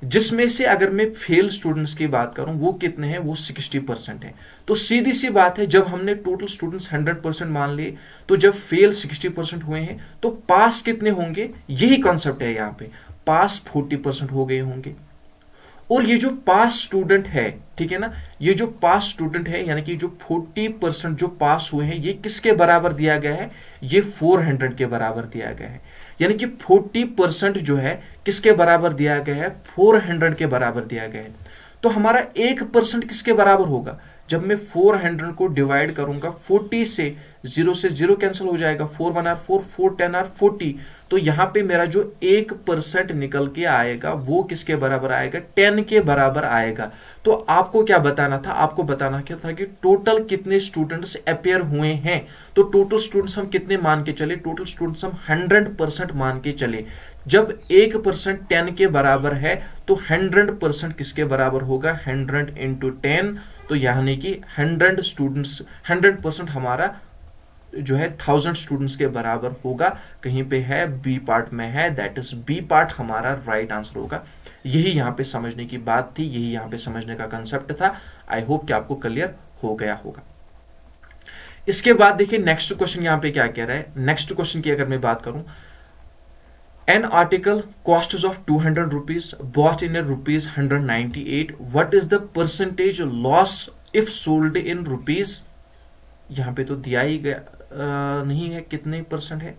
जिसमें से अगर मैं फेल स्टूडेंट्स की बात करूं वो कितने हैं, वो 60% है। तो सीधी सी बात है, जब हमने टोटल स्टूडेंट्स 100% मान लिए, तो जब फेल 60% हुए हैं तो पास कितने होंगे, यही कॉन्सेप्ट है यहाँ पे, पास 40% हो गए होंगे। और ये जो पास स्टूडेंट है, ठीक है ना, ये जो पास स्टूडेंट है यानी कि जो 40% जो पास हुए हैं, ये किसके बराबर दिया गया है, ये 400 के बराबर दिया गया है। यानी कि 40% जो है किसके बराबर दिया गया है, 400 के बराबर दिया गया है। तो हमारा 1% किसके बराबर होगा, जब मैं 400 को डिवाइड करूंगा 40 से, 0 से 0 कैंसिल हो जाएगा, 4 1 आर 4, 4 10 आर 40, तो यहां पे मेरा जो 1% निकल के आएगा वो किसके बराबर आएगा, 10 के बराबर आएगा। तो आपको क्या बताना था, आपको बताना क्या था कि टोटल कितने स्टूडेंट्स अपेयर हुए हैं। तो टोटल स्टूडेंट्स हम कितने मान के चले, टोटल स्टूडेंट्स हम 100% मान के चले। जब 1% 10 के बराबर है तो 100% किसके बराबर होगा, 100 इंटू 10, तो यानी कि 100 स्टूडेंट्स, 100% हमारा जो है 1000 स्टूडेंट्स के बराबर होगा। कहीं पे है बी पार्ट में है, दैट इज बी पार्ट हमारा राइट आंसर होगा। यही यहां पे समझने की बात थी, यही यहां पे समझने का कंसेप्ट था। आई होप कि आपको क्लियर हो गया होगा। इसके बाद देखिए नेक्स्ट क्वेश्चन यहां पे क्या कह रहा है। नेक्स्ट क्वेश्चन की अगर मैं बात करूं, An article costs of 200 rupees bought in a rupees 198. What is the percentage loss if sold in rupees? यहाँ पे तो दिया ही गया नहीं है कितने परसेंट है।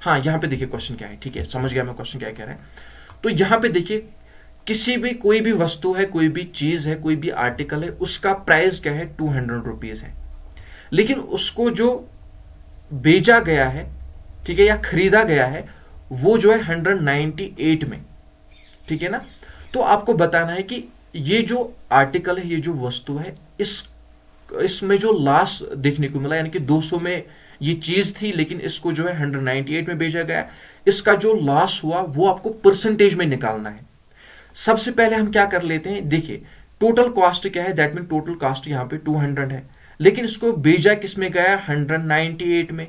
हाँ यहाँ पे देखिए क्वेश्चन क्या है, ठीक है समझ गया मैं क्वेश्चन क्या कह रहा है। तो यहाँ पे देखिए किसी भी कोई भी वस्तु है, कोई भी चीज है, कोई भी आर्टिकल है, उसका प्राइस क्या है 200 रुपीज है, लेकिन उसको जो बेचा गया है, ठीक है, या खरीदा गया है वो जो है 198 में, ठीक है ना। तो आपको बताना है कि ये जो आर्टिकल है, ये जो वस्तु है, इसमें जो लॉस देखने को मिला, यानी कि 200 में ये चीज थी लेकिन इसको जो है 198 में बेचा गया, इसका जो लॉस हुआ वो आपको परसेंटेज में निकालना है। सबसे पहले हम क्या कर लेते हैं, देखिए टोटल कॉस्ट क्या है, दैट मीन टोटल कॉस्ट यहाँ पे 200 है, लेकिन इसको बेचा किस में गया, 198 में,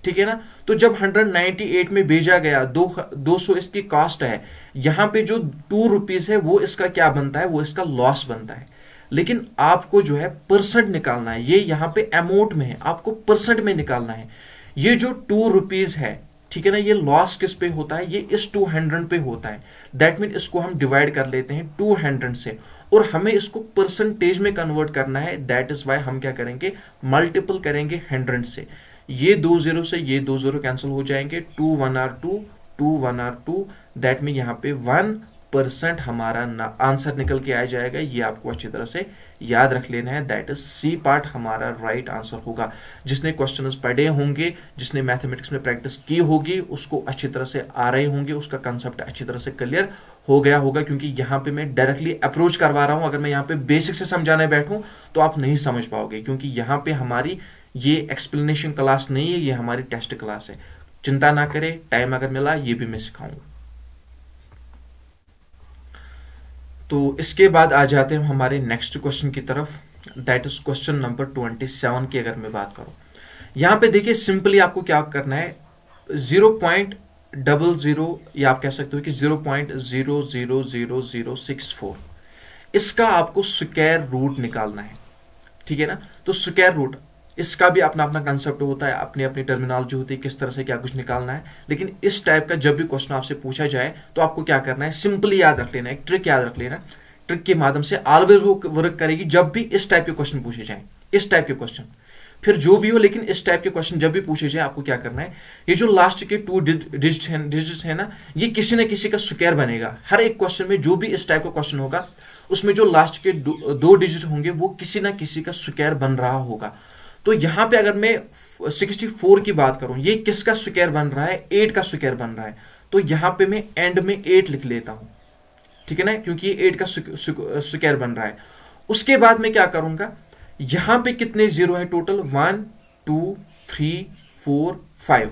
ठीक है ना। तो जब 198 में भेजा गया, 200 इसकी कॉस्ट है, यहां पे जो 2 रुपीज है वो इसका क्या बनता है, वो इसका लॉस बनता है। लेकिन आपको जो है परसेंट निकालना है, ये यहां पे अमाउंट में है, आपको परसेंट में निकालना है। ये जो 2 रुपीज है, ठीक है ना, ये लॉस किस पे होता है, ये इस 200 पे होता है। दैट मीन इसको हम डिवाइड कर लेते हैं 200 से, और हमें इसको परसेंटेज में कन्वर्ट करना है। दैट इज वाई हम क्या करेंगे, मल्टीपल करेंगे 100 से। ये 2 0 से ये 2 0 कैंसिल हो जाएंगे, 2 1 आर 2, 2 1 आर 2, दैट मीन यहाँ पे 1% हमारा आंसर निकल के आ जाएगा। ये आपको अच्छी तरह से याद रख लेना है, दैट इज सी पार्ट हमारा राइट आंसर होगा। जिसने क्वेश्चंस पढ़े होंगे, जिसने मैथमेटिक्स में प्रैक्टिस की होगी, उसको अच्छी तरह से आ रहे होंगे, उसका कंसेप्ट अच्छी तरह से क्लियर हो गया होगा। क्योंकि यहाँ पे मैं डायरेक्टली अप्रोच करवा रहा हूं, अगर मैं यहाँ पे बेसिक से समझाने बैठूं तो आप नहीं समझ पाओगे, क्योंकि यहाँ पे हमारी ये एक्सप्लेनेशन क्लास नहीं है, ये हमारी टेस्ट क्लास है। चिंता ना करें, टाइम अगर मिला ये भी मैं सिखाऊंगा। तो इसके बाद आ जाते हैं हमारे नेक्स्ट क्वेश्चन की तरफ, दैट इज क्वेश्चन नंबर 27 की अगर मैं बात करूं। यहां पे देखिए सिंपली आपको क्या करना है, 0.00 या आप कह सकते हो कि 0.000064 इसका आपको स्क्वायर रूट निकालना है, ठीक है ना। तो स्क्वायर रूट इसका भी अपना अपना कंसेप्ट होता है, अपनी अपनी टर्मिनोलॉजी होती है, किस तरह से क्या कुछ निकालना है। लेकिन इस टाइप का जब भी क्वेश्चन आपसे पूछा जाए तो आपको क्या करना है, सिंपली याद रख लेना है, एक ट्रिक याद रख लेना। ट्रिक के माध्यम से ऑलवेज वो वर्क करेगी जब भी इस टाइप के क्वेश्चन पूछे जाए, इस टाइप के क्वेश्चन, फिर जो भी हो, लेकिन इस टाइप के क्वेश्चन जब भी पूछे जाए आपको क्या करना है, ये जो लास्ट के 2 डिजिट है ना, ये किसी न किसी का स्क्वायर बनेगा। हर एक क्वेश्चन में जो भी इस टाइप का क्वेश्चन होगा उसमें जो लास्ट के 2 डिजिट होंगे वो किसी ना किसी का स्क्वायर बन रहा होगा। तो यहां पे अगर मैं 64 की बात करूं, ये किसका स्क्वायर बन रहा है, 8 का स्क्वायर बन रहा है। तो यहां पे मैं एंड में 8 लिख लेता हूं, ठीक है ना, क्योंकि ये 8 का स्क्वायर बन रहा है। उसके बाद मैं क्या करूंगा, यहां पे कितने जीरो है टोटल, 1 2 3 4 5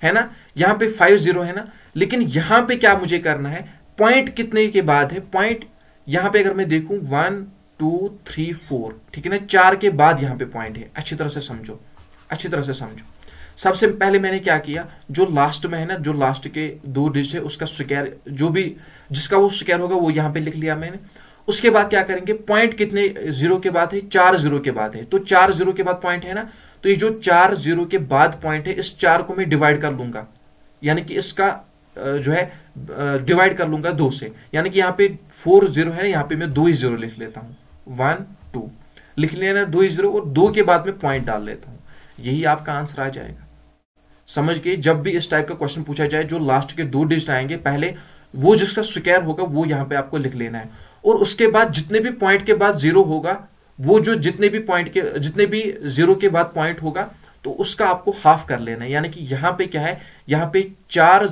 है ना, यहां पे 5 जीरो है ना। लेकिन यहां पे क्या मुझे करना है, पॉइंट कितने के बाद है, पॉइंट यहां पे अगर मैं देखूं 1 2 3 4, ठीक है ना, 4 के बाद यहां पे पॉइंट है। अच्छी तरह से समझो, अच्छी तरह से समझो। सबसे पहले मैंने क्या किया, जो लास्ट में है ना, जो लास्ट के 2 डिजिट है उसका स्क्वायर, जो भी जिसका वो स्क्वायर होगा वो यहाँ पे लिख लिया मैंने। उसके बाद क्या करेंगे, पॉइंट कितने जीरो के बाद है, 4 जीरो के बाद है, तो 4 जीरो के बाद पॉइंट है ना, तो ये जो 4 जीरो के बाद पॉइंट है, इस 4 को मैं डिवाइड कर लूंगा, यानी कि इसका जो है डिवाइड कर लूंगा 2 से, यानी कि यहाँ पे 4 जीरो है, यहाँ पे मैं 2 जीरो लिख लेता हूं, 1 2 लिख लेना 2 जीरो, और 2 के बाद में पॉइंट डाल लेता हूं, यही आपका आंसर आ जाएगा। समझ गए, जब भी इस टाइप का क्वेश्चन पूछा जाए, जो लास्ट के 2 डिजिट आएंगे, पहले वो जिसका स्क्वायर होगा वो यहां पे आपको लिख लेना है, और उसके बाद जितने भी पॉइंट के बाद जीरो होगा, वो जो जितने भी जीरो के बाद पॉइंट होगा, तो उसका आपको हाफ कर लेना है, यानी कि यहां पे क्या है, यहां पे 4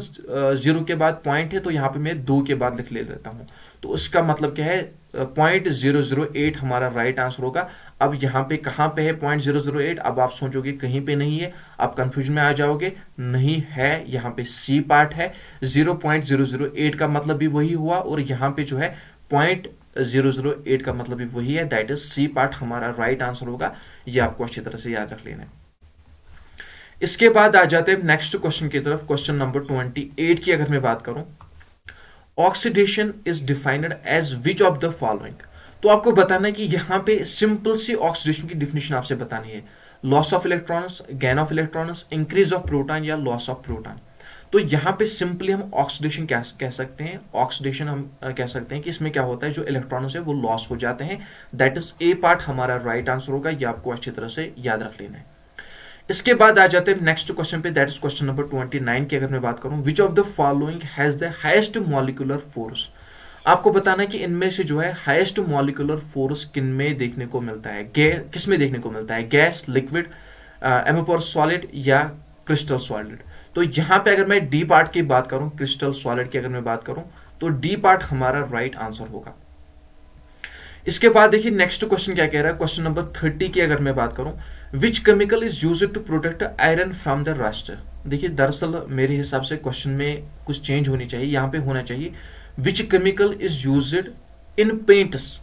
जीरो के बाद पॉइंट है, तो यहां पे मैं 2 के बाद लिख ले लेता हूं, तो उसका मतलब क्या है, 0.008 हमारा राइट आंसर होगा। अब यहाँ पे कहाँ पे है 0.008, अब आप सोचोगे कहीं पे नहीं है, आप कंफ्यूजन में आ जाओगे, नहीं है, यहाँ पे सी पार्ट है, 0.008 का मतलब भी वही हुआ, और यहाँ पे जो है 0.008 का मतलब भी वही है, दैट इज सी पार्ट हमारा राइट आंसर होगा। ये आपको अच्छी तरह से याद रख लेना है। इसके बाद आ जाते हैं नेक्स्ट क्वेश्चन की तरफ, क्वेश्चन नंबर 28 की अगर मैं बात करूं, oxidation is defined as which of the following. तो आपको बताना है कि यहां पे सिंपल सी ऑक्सीडेशन की डिफिनेशन आपसे बतानी है, loss of electrons, gain of electrons, increase of proton या लॉस ऑफ प्रोटॉन। तो यहां पे सिंपली हम ऑक्सीडेशन कह सकते हैं, ऑक्सीडेशन हम कह सकते हैं कि इसमें क्या होता है, जो इलेक्ट्रॉन्स है वो लॉस हो जाते हैं, दैट इज ए पार्ट हमारा राइट आंसर होगा। ये आपको अच्छी तरह से याद रख लेना है। इसके बाद आ जाते हैं नेक्स्ट क्वेश्चन पे, दैट इज क्वेश्चन नंबर 29 की अगर मैं बात करूं, विच of the following has the highest molecular force. आपको बताना है कि इनमें से जो है हाईएस्ट मॉलिक्यूलर फोर्स किन में देखने को मिलता है, किस में देखने को मिलता है, गैस, लिक्विड, एमोपोरस सॉलिड या क्रिस्टल सॉलिड। तो यहां पे अगर मैं डी पार्ट की बात करूं, क्रिस्टल सॉलिड की अगर मैं बात करूं, तो डी पार्ट हमारा राइट आंसर होगा। इसके बाद देखिए नेक्स्ट क्वेश्चन क्या कह रहा है, क्वेश्चन नंबर 30 की अगर मैं बात करूं, which chemical is used to protect iron from the rust. देखिए दरअसल मेरे हिसाब से क्वेश्चन में कुछ चेंज होनी चाहिए, यहां पे होना चाहिए which chemical is used in paints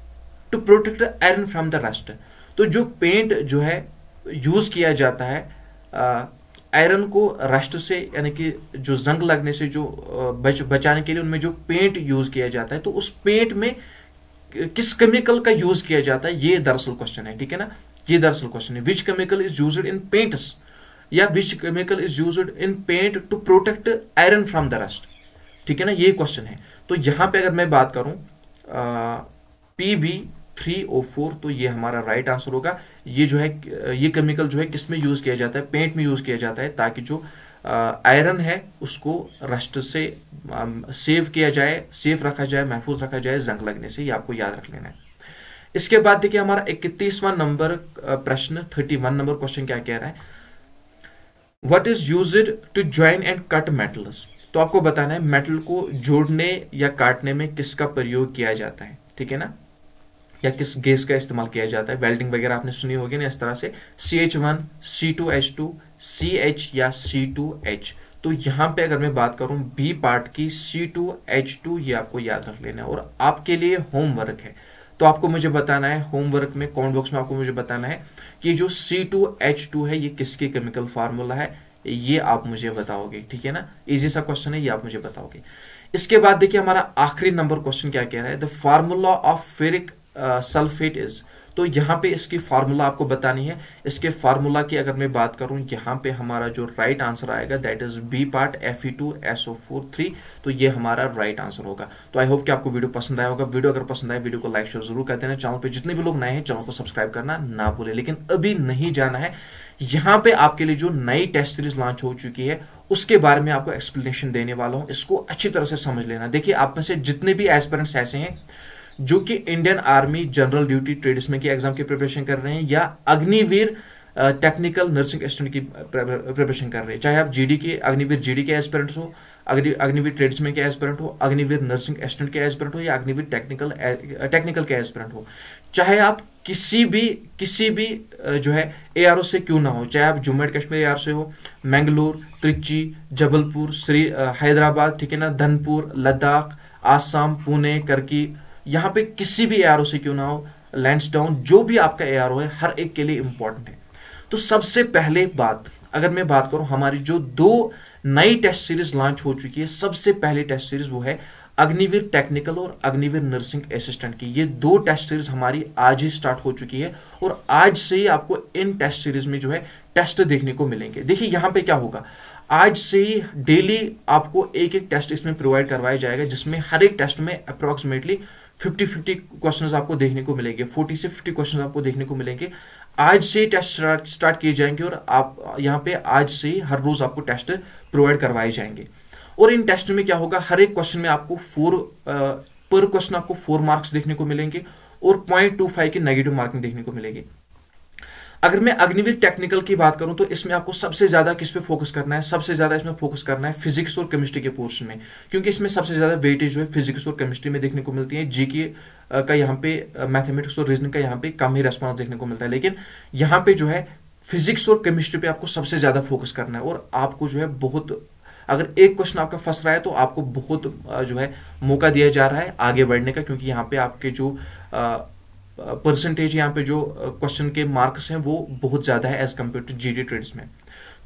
to protect iron from the rust. तो जो पेंट जो है यूज किया जाता है आयरन को रस्ट से, यानी कि जो जंग लगने से जो बचाने के लिए, उनमें जो पेंट यूज किया जाता है, तो उस पेंट में किस केमिकल का यूज किया जाता है, ये दरअसल क्वेश्चन है, ठीक है ना, ये दरअसल क्वेश्चन है, which chemical is used in paints या which chemical is used in paint to protect iron from the rust, ठीक है ना, ये क्वेश्चन है। तो यहां पे अगर मैं बात करूं PB3O4, तो ये हमारा राइट आंसर होगा। ये जो है, ये केमिकल जो है किस में यूज किया जाता है, पेंट में यूज किया जाता है, ताकि जो आयरन है उसको रस्ट से सेव किया जाए, सेफ रखा जाए, महफूज रखा जाए जंग लगने से। ये आपको याद रख लेना है। इसके बाद देखिए हमारा 31वां नंबर प्रश्न, 31 नंबर क्वेश्चन क्या कह रहा है, what is used to join and cut metals. तो आपको बताना है मेटल को जोड़ने या काटने में किसका प्रयोग किया जाता है, ठीक है ना, या किस गैस का इस्तेमाल किया जाता है। वेल्डिंग वगैरह आपने सुनी होगी ना, इस तरह से CH1, C2H2, CH या C2H। तो यहां पे अगर मैं बात करूं बी पार्ट की, C2H2, ये आपको याद रख लेना है। और आपके लिए होमवर्क है, तो आपको मुझे बताना है होमवर्क में, कमेंट बॉक्स में आपको मुझे बताना है कि जो C2H2 है ये किसकी केमिकल फार्मूला है, ये आप मुझे बताओगे, ठीक है ना, इजी सा क्वेश्चन है, ये आप मुझे बताओगे। इसके बाद देखिए हमारा आखिरी नंबर क्वेश्चन क्या कह रहा है, the formula of ferric sulphate is. तो यहां पे इसकी फार्मूला आपको बतानी है। इसके फार्मूला की अगर मैं बात करूं, यहां पे हमारा जो राइट आंसर आएगा that is B part Fe2SO4 3। तो ये हमारा राइट आंसर होगा। तो आई होप कि आपको वीडियो पसंद आया होगा। वीडियो अगर पसंद आए वीडियो को लाइक शेयर जरूर कर देना। चैनल पे जितने भी लोग नए हैं चैनल को सब्सक्राइब करना ना भूले। लेकिन अभी नहीं जाना है, यहां पे आपके लिए जो नई टेस्ट सीरीज लॉन्च हो चुकी है उसके बारे में आपको एक्सप्लेनेशन देने वाला हूं। इसको अच्छी तरह से समझ लेना। देखिए आप में से जितने भी एस्पिरेंट्स ऐसे हैं जो कि Indian army general duty tradesman की एग्जाम की प्रिपरेशन कर रहे हैं या अग्निवीर टेक्निकल नर्सिंग असिस्टेंट की प्रिपरेशन कर रहे हैं, चाहे आप जीडी के अग्निवीर जीडी के एस्पिरेंट्स हो, अग्निवीर ट्रेड्समैन के एस्पिरेंट हो, अग्निवीर नर्सिंग असिस्टेंट के एस्पिरेंट हो या अग्निवीर टेक्निकल के एस्पिरेंट हो, चाहे आप किसी भी जो है एआरओ से क्यों ना हो, चाहे आप जम्मू एंड कश्मीर एआरओ से हो, मैंगलोर, त्रिची, जबलपुर, हैदराबाद, ठीक है ना, धनपुर, लद्दाख, आसाम, पुणे, करकी, यहाँ पे किसी भी एआरओ से क्यों ना हो, लैंसडाउन, जो भी आपका एआरओ है हर एक के लिए इंपॉर्टेंट है। तो सबसे पहले बात अगर मैं बात करूं, हमारी जो 2 नई टेस्ट सीरीज लॉन्च हो चुकी है, सबसे पहली टेस्ट सीरीज वो है अग्निवीर टेक्निकल और अग्निवीर नर्सिंग असिस्टेंट की। ये 2 टेस्ट सीरीज हमारी आज ही स्टार्ट हो चुकी है और आज से ही आपको इन टेस्ट सीरीज में जो है टेस्ट देखने को मिलेंगे। देखिए यहां पे क्या होगा, आज से ही डेली आपको एक एक टेस्ट इसमें प्रोवाइड करवाया जाएगा, जिसमें हर एक टेस्ट में अप्रोक्सीमेटली 50-50 क्वेश्चंस आपको देखने को मिलेंगे, 40 से 50 क्वेश्चंस आपको देखने को मिलेंगे। आज से ही टेस्ट स्टार्ट किए जाएंगे और आप यहाँ पे आज से ही हर रोज आपको टेस्ट प्रोवाइड करवाए जाएंगे। और इन टेस्ट में क्या होगा, हर एक क्वेश्चन में आपको पर क्वेश्चन आपको 4 मार्क्स देखने को मिलेंगे और 0.25 की नेगेटिव मार्किंग देखने को मिलेगी। अगर मैं अग्निवीर टेक्निकल की बात करूं तो इसमें आपको सबसे ज्यादा किस पे फोकस करना है, सबसे ज्यादा इसमें फोकस करना है फिजिक्स और केमिस्ट्री के पोर्शन में, क्योंकि इसमें सबसे ज्यादा वेटेज जो है फिजिक्स और केमिस्ट्री में देखने को मिलती है। जीके का यहाँ पे मैथमेटिक्स और रीजनिंग का यहाँ पे कम ही रेस्पॉन्स देखने को मिलता है, लेकिन यहाँ पे जो है फिजिक्स और केमिस्ट्री पे आपको सबसे ज्यादा फोकस करना है। और आपको जो है बहुत, अगर एक क्वेश्चन आपका फंस रहा है तो आपको बहुत जो है मौका दिया जा रहा है आगे बढ़ने का, क्योंकि यहाँ पे आपके जो परसेंटेज यहाँ पे जो क्वेश्चन के मार्क्स हैं वो बहुत ज्यादा है as compare to GD trades में।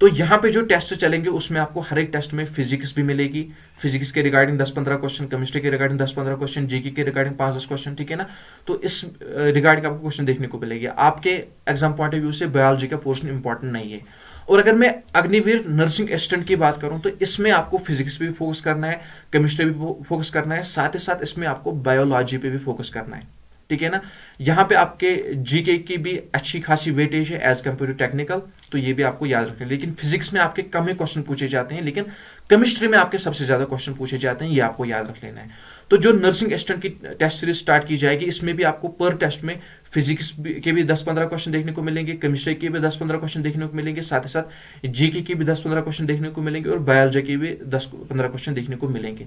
तो यहाँ पे जो टेस्ट चलेंगे उसमें आपको हर एक टेस्ट में फिजिक्स भी मिलेगी, फिजिक्स के रिगार्डिंग 10-15 क्वेश्चन, केमिस्ट्री के रिगार्डिंग 10-15 क्वेश्चन, जीके के रिगार्डिंग 5-10 क्वेश्चन, ठीक है ना। तो इस रिगार्डिंग आपको क्वेश्चन देखने को मिलेगी। आपके एग्जाम पॉइंट ऑफ व्यू से बायोलॉजी का पोर्शन इंपॉर्टेंट नहीं है। और अगर मैं अग्निवीर नर्सिंग असिस्टेंट की बात करूं तो इसमें आपको फिजिक्स पे भी फोकस करना है, केमिस्ट्री भी फोकस करना है, साथ ही साथ इसमें आपको बायोलॉजी पे भी फोकस करना है, ठीक है ना। यहाँ पे आपके जीके की भी अच्छी खासी वेटेज है एज कम्पेयर टू टेक्निकल, तो ये भी आपको याद रखना है। लेकिन फिजिक्स में आपके कम ही क्वेश्चन पूछे जाते हैं, लेकिन केमिस्ट्री में आपके सबसे ज्यादा क्वेश्चन पूछे जाते हैं, ये आपको याद रख लेना है। तो जो नर्सिंग असिस्टेंट की टेस्ट सीरीज स्टार्ट की जाएगी, इसमें भी आपको पर टेस्ट में फिजिक्स के भी 10-15 क्वेश्चन देखने को मिलेंगे, केमिस्ट्री के भी 10-15 क्वेश्चन देखने को मिलेंगे, साथ ही साथ जीके की भी 10-15 क्वेश्चन देखने को मिलेंगे और बायोलॉजी के भी 10-15 क्वेश्चन देखने को मिलेंगे।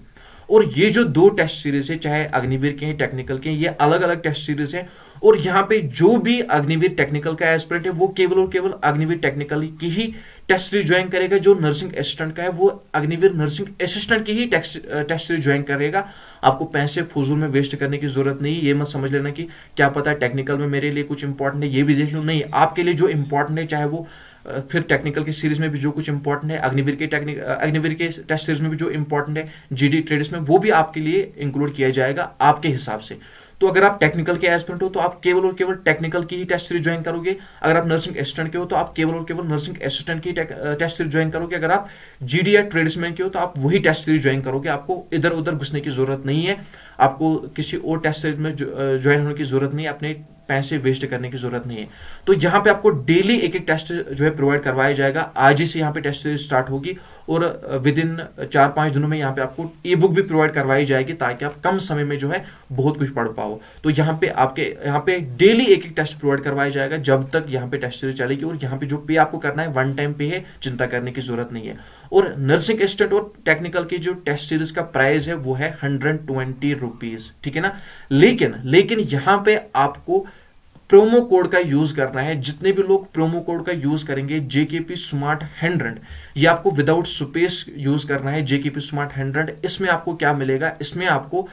और ये जो 2 टेस्ट सीरीज है, चाहे अग्निवीर के हैं टेक्निकल के हैं, ये अलग अलग टेस्ट सीरीज है। और यहाँ पे जो भी अग्निवीर टेक्निकल का एस्पिरेंट है वो केवल और केवल अग्निवीर टेक्निकल की ही टेस्ट सीरीज ज्वाइन करेगा। जो नर्सिंग असिस्टेंट का है वो अग्निवीर नर्सिंग असिस्टेंट की ही टेस्ट सीरीज ज्वाइन करेगा। आपको पैसे फजूल में वेस्ट करने की जरूरत नहीं। ये मत समझ लेना कि क्या पता टेक्निकल में मेरे लिए कुछ इंपॉर्टेंट है, ये भी देख लो, नहीं। आपके लिए जो इंपॉर्टेंट है, चाहे वो फिर टेक्निकल की सीरीज में भी जो कुछ इंपॉर्टेंट है, अग्निवीर के टेस्ट सीरीज में भी जो इंपॉर्टेंट है जीडी ट्रेड्स में, वो भी आपके लिए इंक्लूड किया जाएगा आपके हिसाब से। तो अगर आप टेक्निकल के एस्पिरेंट हो तो आप केवल और केवल टेक्निकल की ही टेस्ट सीरीज ज्वाइन करोगे। अगर आप नर्सिंग असिस्टेंट के हो तो आप केवल और केवल नर्सिंग असिस्टेंट की टेस्ट सीरीज ज्वाइन करोगे। अगर आप जीडी या ट्रेड्समैन के हो तो आप वही टेस्ट सीरीज ज्वाइन करोगे। आपको इधर उधर घुसने की जरूरत नहीं है, आपको किसी और टेस्ट सीरीज में ज्वाइन होने की जरूरत नहीं है, अपने पैसे वेस्ट करने की जरूरत नहीं है। तो यहाँ पे आपको डेली एक एक टेस्ट जो है प्रोवाइड करवाया जाएगा। आज ही से यहाँ पे टेस्ट सीरीज स्टार्ट होगी और विद इन 4-5 दिनों में यहाँ पे आपको ई बुक भी प्रोवाइड करवाई जाएगी, ताकि आप कम समय में जो है बहुत कुछ पढ़ पाओ। तो यहाँ पे डेली एक एक टेस्ट प्रोवाइड करवाया जाएगा जब तक यहाँ पे टेस्ट सीरीज चलेगी। और यहाँ पे जो पे आपको करना है 1 टाइम पे है, चिंता करने की जरूरत नहीं है। और नर्सिंग असिस्टेंट और टेक्निकल की जो टेस्ट सीरीज का प्राइस है वो है 120 रुपीज, ठीक है ना। लेकिन यहाँ पे आपको प्रोमो कोड का यूज करना है। जितने भी लोग प्रोमो कोड का यूज करेंगे JKP Smart 100, ये आपको विदाउट स्पेस यूज करना है JKP Smart 100। इसमें आपको क्या मिलेगा, इसमें आपको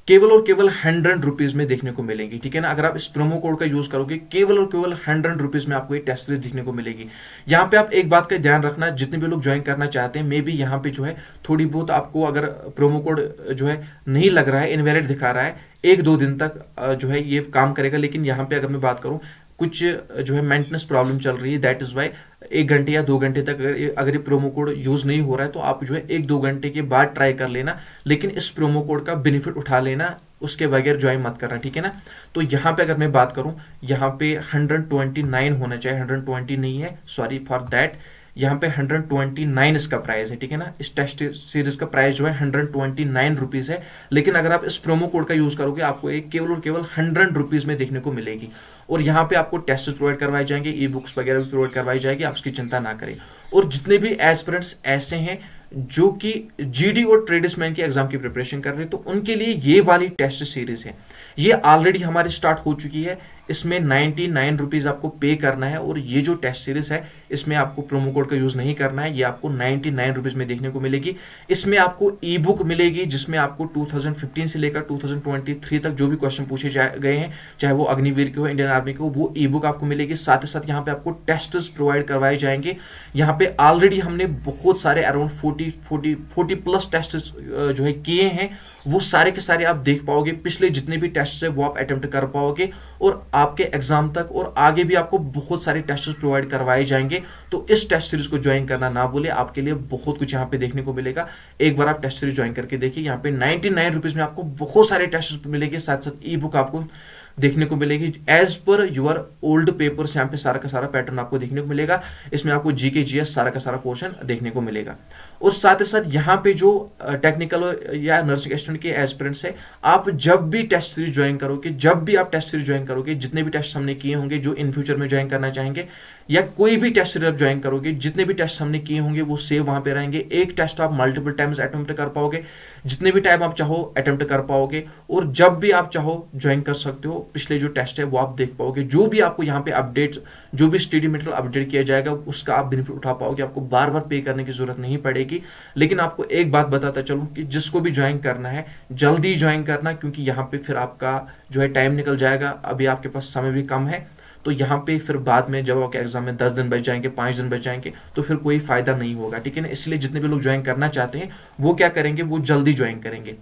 केवल और केवल 100 रुपीज में देखने को मिलेंगी, ठीक है ना। अगर आप इस प्रोमो कोड का यूज करोगे केवल और केवल 100 रुपीज में आपको ये टेस्ट सीरीज देखने को मिलेगी। यहाँ पे आप एक बात का ध्यान रखना, जितने भी लोग ज्वाइन करना चाहते हैं, मे भी यहाँ पे जो है थोड़ी बहुत आपको अगर प्रोमो कोड जो है नहीं लग रहा है, इनवैलिड दिखा रहा है, 1-2 दिन तक जो है ये काम करेगा। लेकिन यहाँ पे अगर मैं बात करूं, कुछ जो है मेंटेनेंस प्रॉब्लम चल रही है, दैट इज वाई 1 घंटे या 2 घंटे तक अगर ये प्रोमो कोड यूज नहीं हो रहा है तो आप जो है 1-2 घंटे के बाद ट्राई कर लेना, लेकिन इस प्रोमो कोड का बेनिफिट उठा लेना, उसके बगैर ज्वाइन मत करना, ठीक है ना। तो यहाँ पे अगर मैं बात करूं, यहाँ पे 129 होना चाहिए, 120 नहीं है, सॉरी फॉर दैट। यहाँ पे 129 इसका प्राइस है, ठीक है ना। इस टेस्ट सीरीज का प्राइस जो है 129 रुपीज है। लेकिन अगर आप इस प्रोमो कोड का यूज करोगे आपको एक केवल और केवल 100 रुपीज में देखने को मिलेगी। और यहाँ पे आपको टेस्ट प्रोवाइड करवाए जाएंगे, ई बुक्स वगैरह भी प्रोवाइड करवाई जाएगी, आप उसकी चिंता ना करें। और जितने भी एस्पिरेंट्स ऐसे हैं जो कि जीडी और ट्रेड्समैन के एग्जाम की प्रिपरेशन कर रहे हैं, तो उनके लिए ये वाली टेस्ट सीरीज है, ये ऑलरेडी हमारी स्टार्ट हो चुकी है। इसमें 99 रुपीज़ आपको पे करना है। और ये जो टेस्ट सीरीज है इसमें आपको प्रोमो कोड का यूज़ नहीं करना है, ये आपको 99 रुपीज़ में देखने को मिलेगी। इसमें आपको ई बुक मिलेगी जिसमें आपको 2015 से लेकर 2023 तक जो भी क्वेश्चन पूछे गए हैं, चाहे वो अग्निवीर के हो, इंडियन आर्मी के हो, वो ई बुक आपको मिलेगी। साथ ही साथ यहाँ पे आपको टेस्ट्स प्रोवाइड करवाए जाएंगे। यहाँ पे ऑलरेडी हमने बहुत सारे अराउंड 40 प्लस टेस्ट जो है किए हैं, वो सारे के सारे आप देख पाओगे। पिछले जितने भी टेस्ट है वो आप अटेम्प्ट कर पाओगे और आपके एग्जाम तक और आगे भी आपको बहुत सारे टेस्ट प्रोवाइड करवाए जाएंगे। तो इस टेस्ट सीरीज को ज्वाइन करना ना भूले, आपके लिए बहुत कुछ यहाँ पे देखने को मिलेगा। एक बार आप टेस्ट सीरीज ज्वाइन करके देखिए। यहाँ पे 99 रुपीज में आपको बहुत सारे टेस्ट मिलेंगे, साथ साथ ई बुक आपको देखने को मिलेगी as per your old papers. यहाँ पे सारा का सारा पैटर्न आपको देखने को मिलेगा। इसमें आपको जीके जीएस सारा का सारा पोर्शन देखने को मिलेगा। और साथ ही साथ यहाँ पे जो टेक्निकल या नर्सिंग असिस्टेंट के एस्पिरेंट्स है, आप जब भी टेस्ट सीरीज ज्वाइन करोगे, जितने भी टेस्ट हमने किए होंगे, जो इन फ्यूचर में ज्वाइन करना चाहेंगे, या कोई भी टेस्ट सीरीज ज्वाइन करोगे, जितने भी टेस्ट हमने किए होंगे वो सेव वहां पे रहेंगे। एक टेस्ट आप मल्टीपल टाइम्स अटेम्प्ट कर पाओगे, जितने भी टाइम आप चाहो अटेम्प्ट कर पाओगे, और जब भी आप चाहो ज्वाइन कर सकते हो। पिछले जो टेस्ट है वो आप देख पाओगे। जो भी आपको यहाँ पे अपडेट, जो भी स्टडी मटेरियल अपडेट किया जाएगा उसका आप बेनिफिट उठा पाओगे। आपको बार बार पे करने की जरूरत नहीं पड़ेगी। लेकिन आपको एक बात बताता चलूं कि जिसको भी ज्वाइन करना है जल्दी ज्वाइन करना, क्योंकि यहाँ पे फिर आपका जो है टाइम निकल जाएगा। अभी आपके पास समय भी कम है, तो यहाँ पे फिर बाद में जब आपके एग्जाम में 10 दिन बच जाएंगे, 5 दिन बच जाएंगे, तो फिर कोई फायदा नहीं होगा, ठीक है ना। इसलिए जितने भी लोग ज्वाइन करना चाहते हैं वो क्या करेंगे, वो जल्दी ज्वाइन करेंगे।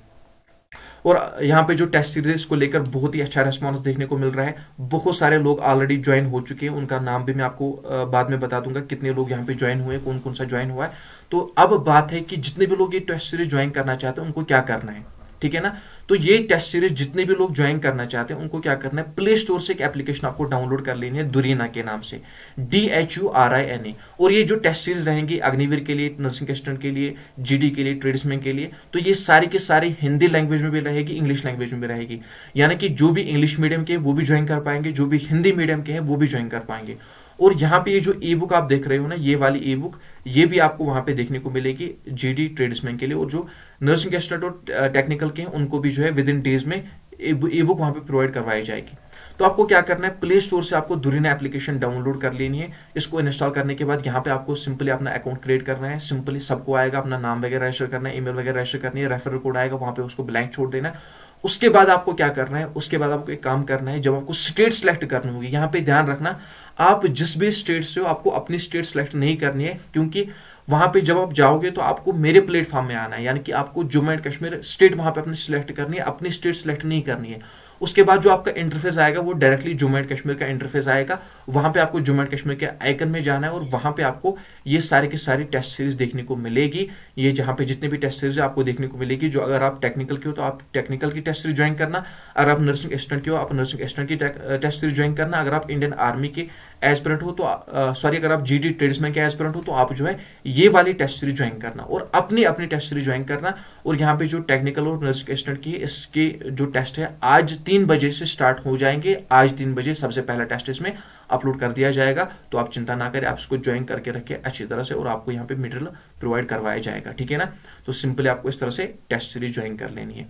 और यहाँ पे जो टेस्ट सीरीज को लेकर बहुत ही अच्छा रिस्पॉन्स देखने को मिल रहा है। बहुत सारे लोग ऑलरेडी ज्वाइन हो चुके हैं, उनका नाम भी मैं आपको बाद में बता दूंगा कितने लोग यहाँ पे ज्वाइन हुए, कौन कौन सा ज्वाइन हुआ है। तो अब बात है कि जितने भी लोग ये टेस्ट सीरीज ज्वाइन करना चाहते हैं उनको क्या करना है, ठीक है ना। तो ये टेस्ट सीरीज जितने भी लोग ज्वाइन करना चाहते हैं उनको क्या करना है, प्ले स्टोर से एक एप्लीकेशन आपको डाउनलोड कर लेनी है, दुरीना के नाम से, DHURINA। और ये जो टेस्ट सीरीज रहेंगी अग्निवीर के लिए, नर्सिंग असिस्टेंट के लिए, GD के लिए, ट्रेड्समैन के लिए, तो ये सारी के सारी हिंदी लैंग्वेज में भी रहेगी, इंग्लिश लैंग्वेज में भी रहेगी। यानी कि जो भी इंग्लिश मीडियम के वो भी ज्वाइन कर पाएंगे, जो भी हिंदी मीडियम के हैं वो भी ज्वाइन कर पाएंगे। और यहाँ पे ये जो ई बुक आप देख रहे हो ना, ये वाली ई बुक, ये भी आपको वहां पे देखने को मिलेगी GD ट्रेड्समैन के लिए। और जो नर्सिंग असिस्टेंट और टेक्निकल के हैं उनको भी जो है विद इन डेज में ई बुक वहां पे प्रोवाइड करवाई जाएगी। तो आपको क्या करना है, प्ले स्टोर से आपको दुरीना एप्लीकेशन डाउनलोड कर लेनी है। इसको इंस्टॉल करने के बाद यहाँ पे आपको सिंपली अपना अकाउंट क्रिएट करना है। सिंपली सबको आएगा, अपना नाम वगैरह रजिस्टर करना है, ईमेल वगैरह रजिस्टर करनी है, रेफरल कोड आएगा, वहां पे उसको ब्लैंक छोड़ देना है। उसके बाद आपको क्या करना है, उसके बाद आपको एक काम करना है, जब आपको स्टेट सेलेक्ट करनी होगी, यहाँ पे ध्यान रखना आप जिस भी स्टेट से हो आपको अपनी स्टेट सेलेक्ट नहीं करनी है, क्योंकि वहां पे जब आप जाओगे तो आपको मेरे प्लेटफॉर्म में आना है। यानी कि आपको जम्मू एंड कश्मीर स्टेट वहां पे अपनी सिलेक्ट करनी है, अपनी स्टेट सेलेक्ट नहीं करनी है। उसके बाद जो आपका इंटरफेस आएगा वो डायरेक्टली जम्मू एंड कश्मीर का इंटरफेस आएगा। वहां पे आपको जम्मू एंड कश्मीर के आइकन में जाना है और वहां पे आपको ये सारी की सारी टेस्ट सीरीज देखने को मिलेगी। ये जहां पे जितने भी टेस्ट सीरीज आपको देखने को मिलेगी, जो अगर आप टेक्निकल के हो तो आप टेक्निकल की टेस्ट सीरीज ज्वाइन करना, अगर आप नर्सिंग असिस्टेंट के हो आप नर्सिंग असिस्टेंट की टेस्ट सीरीज ज्वाइन करना, अगर आप इंडियन आर्मी के एस्पिरेंट हो तो अगर आप GD ट्रेड्समैन के एस्पिरेंट हो तो आप जो है ये वाली टेस्ट सीरीज ज्वाइन करना और अपनी अपनी टेस्ट सीरीज ज्वाइन करना। और यहाँ पे जो टेक्निकल और नर्सिंग असिस्टेंट की इसके जो टेस्ट है आज 3 बजे से स्टार्ट हो जाएंगे। आज 3 बजे सबसे पहला टेस्ट इसमें अपलोड कर दिया जाएगा। तो आप चिंता ना करें, आप इसको ज्वाइन करके रखें अच्छी तरह से और आपको यहाँ पे मटेरियल प्रोवाइड करवाया जाएगा, ठीक है ना। तो सिंपली आपको इस तरह से टेस्ट सीरीज ज्वाइन कर लेनी है।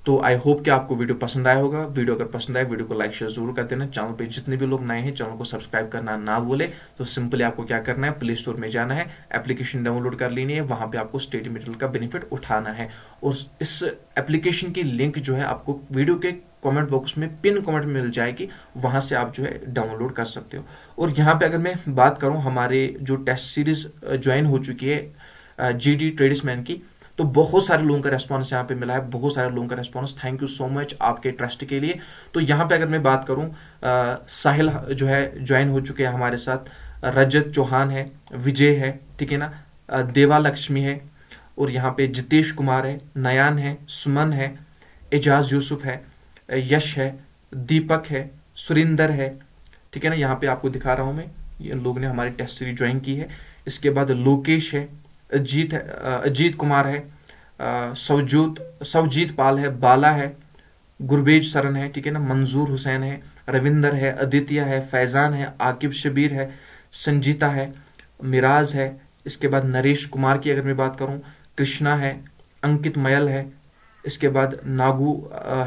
तो आई होप कि आपको वीडियो पसंद आया होगा। वीडियो अगर पसंद आए वीडियो को लाइक शेयर जरूर कर देना। चैनल पे जितने भी लोग नए हैं चैनल को सब्सक्राइब करना ना भूले। तो सिंपली आपको क्या करना है, प्ले स्टोर में जाना है, एप्लीकेशन डाउनलोड कर लेनी है, वहां पे आपको स्टडी मटेरियल का बेनिफिट उठाना है। और इस एप्लीकेशन की लिंक जो है आपको वीडियो के कमेंट बॉक्स में पिन कमेंट में मिल जाएगी, वहां से आप जो है डाउनलोड कर सकते हो। और यहाँ पे अगर मैं बात करूं हमारे जो टेस्ट सीरीज ज्वाइन हो चुकी है GD ट्रेड्समैन की, तो बहुत सारे लोगों का रेस्पॉन्स यहाँ पे मिला है, बहुत सारे लोगों का response. Thank you so much आपके ट्रस्ट के लिए। तो यहाँ पे अगर मैं बात करूँ, साहिल जो है ज्वाइन हो चुके हैं हमारे साथ, रजत चौहान है, विजय है, ठीक है ना, देवा लक्ष्मी है, और यहाँ पे जितेश कुमार है, नयान है, सुमन है, एजाज यूसुफ है, यश है, दीपक है, सुरिंदर है, ठीक है ना। यहाँ पे आपको दिखा रहा हूँ मैं, ये लोग ने हमारी टेस्ट सीरीज ज्वाइन की है। इसके बाद लोकेश है, अजीत कुमार है, सवजीत पाल है, बाला है, गुरबेज सरन है, ठीक है ना, मंजूर हुसैन है, रविंदर है, अदित्य है, फैजान है, आकिब शबीर है, संजीता है, मिराज है। इसके बाद नरेश कुमार की अगर मैं बात करूं, कृष्णा है, अंकित मयल है, इसके बाद नागू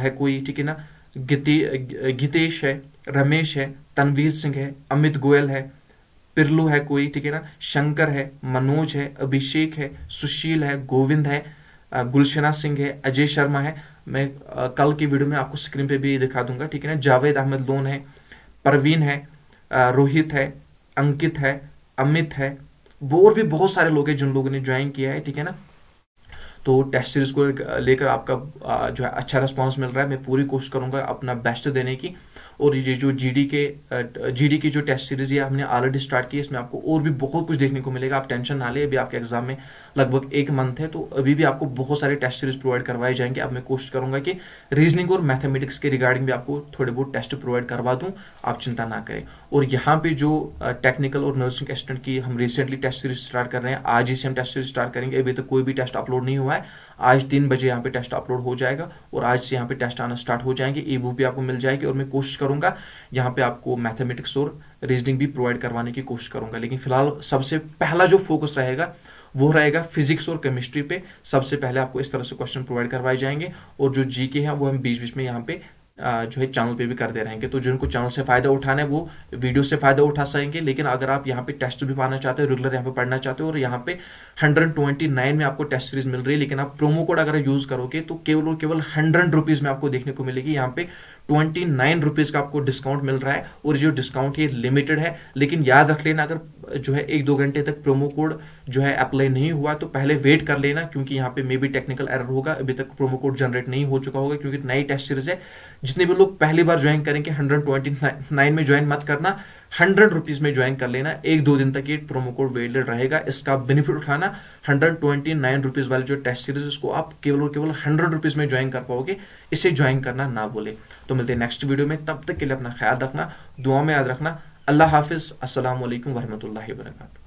है कोई, ठीक है ना, गीतेश है, रमेश है, तनवीर सिंह है, अमित गोयल है, पिरलू है कोई, ठीक है ना, शंकर है, मनोज है, अभिषेक है, सुशील है, गोविंद है, गुलशना सिंह है, अजय शर्मा है। मैं कल की वीडियो में आपको स्क्रीन पे भी दिखा दूंगा, ठीक है ना। जावेद अहमद लोन है, परवीन है, रोहित है, अंकित है, अमित है, और भी बहुत सारे लोग हैं जिन लोगों ने ज्वाइन किया है, ठीक है ना। तो टेस्ट सीरीज को लेकर आपका जो है अच्छा रिस्पांस मिल रहा है। मैं पूरी कोशिश करूंगा अपना बेस्ट देने की। और ये जो जीडी की जो टेस्ट सीरीज है हमने ऑलरेडी स्टार्ट की है, इसमें आपको और भी बहुत कुछ देखने को मिलेगा। आप टेंशन ना ले, अभी आपके एग्जाम में लगभग 1 मंथ है, तो अभी भी आपको बहुत सारे टेस्ट सीरीज प्रोवाइड करवाए जाएंगे। अब मैं कोशिश करूंगा कि रीजनिंग और मैथमेटिक्स के रिगार्डिंग भी आपको थोड़े बहुत टेस्ट प्रोवाइड करवा दूं, आप चिंता ना करें। और यहाँ पे जो टेक्निकल और नर्सिंग असिस्टेंट की हम रिसेंटली टेस्ट सीरीज स्टार्ट कर रहे हैं, आज ही से हम टेस्ट सीरीज स्टार्ट करेंगे। अभी तक कोई भी टेस्ट अपलोड नहीं हुआ है। आज 3 बजे यहाँ पे टेस्ट अपलोड हो जाएगा और आज से यहाँ पे टेस्ट आना स्टार्ट हो जाएंगे। ई बुक भी आपको मिल जाएगी और मैं कोशिश करूंगा यहाँ पे आपको मैथमेटिक्स और रीजनिंग भी प्रोवाइड करवाने की कोशिश करूंगा। लेकिन फिलहाल सबसे पहला जो फोकस रहेगा वो रहेगा फिजिक्स और केमिस्ट्री पे। सबसे पहले आपको इस तरह से क्वेश्चन प्रोवाइड करवाए जाएंगे और जो जीके हैं वो हम बीच बीच में यहाँ पे जो है चैनल पे भी करते रहेंगे। तो जिनको चैनल से फायदा उठाना है वो वीडियो से फायदा उठा सकेंगे। लेकिन अगर आप यहाँ पे टेस्ट भी पाना चाहते हो, रेगुलर यहाँ पे पढ़ना चाहते हो और यहाँ पे 129 में आपको टेस्ट सीरीज मिल रही है, लेकिन आप प्रोमो कोड अगर यूज करोगे तो केवल और केवल 100 रुपीज में आपको देखने को मिलेगी। यहाँ पे 29 रुपीज का आपको डिस्काउंट मिल रहा है और जो डिस्काउंट है लिमिटेड है। लेकिन याद रख लेना, अगर जो है 1-2 घंटे तक प्रोमो कोड जो है अप्लाई नहीं हुआ तो पहले वेट कर लेना, क्योंकि यहाँ पे मे बी टेक्निकल एरर होगा। अभी तक प्रोमो कोड जनरेट नहीं हो चुका होगा क्योंकि नई टेस्ट सीरीज है। जितने भी लोग पहली बार ज्वाइन करेंगे 129 में ज्वाइन मत करना, 100 रुपीज में ज्वाइन कर लेना। 1-2 दिन तक ये प्रोमो कोड वैलिड रहेगा, इसका बेनिफिट उठाना। 129 रुपीज वाली जो टेस्ट सीरीज उसको आप केवल और केवल 100 रुपीज में ज्वाइन कर पाओगे। इसे ज्वाइन करना ना बोले। तो मिलते हैं नेक्स्ट वीडियो में, तब तक के लिए अपना ख्याल रखना, दुआ में याद रखना। अल्लाह हाफिज, अस्सलाम वालेकुम वरहमतुल्लाहि वबरकातुहू।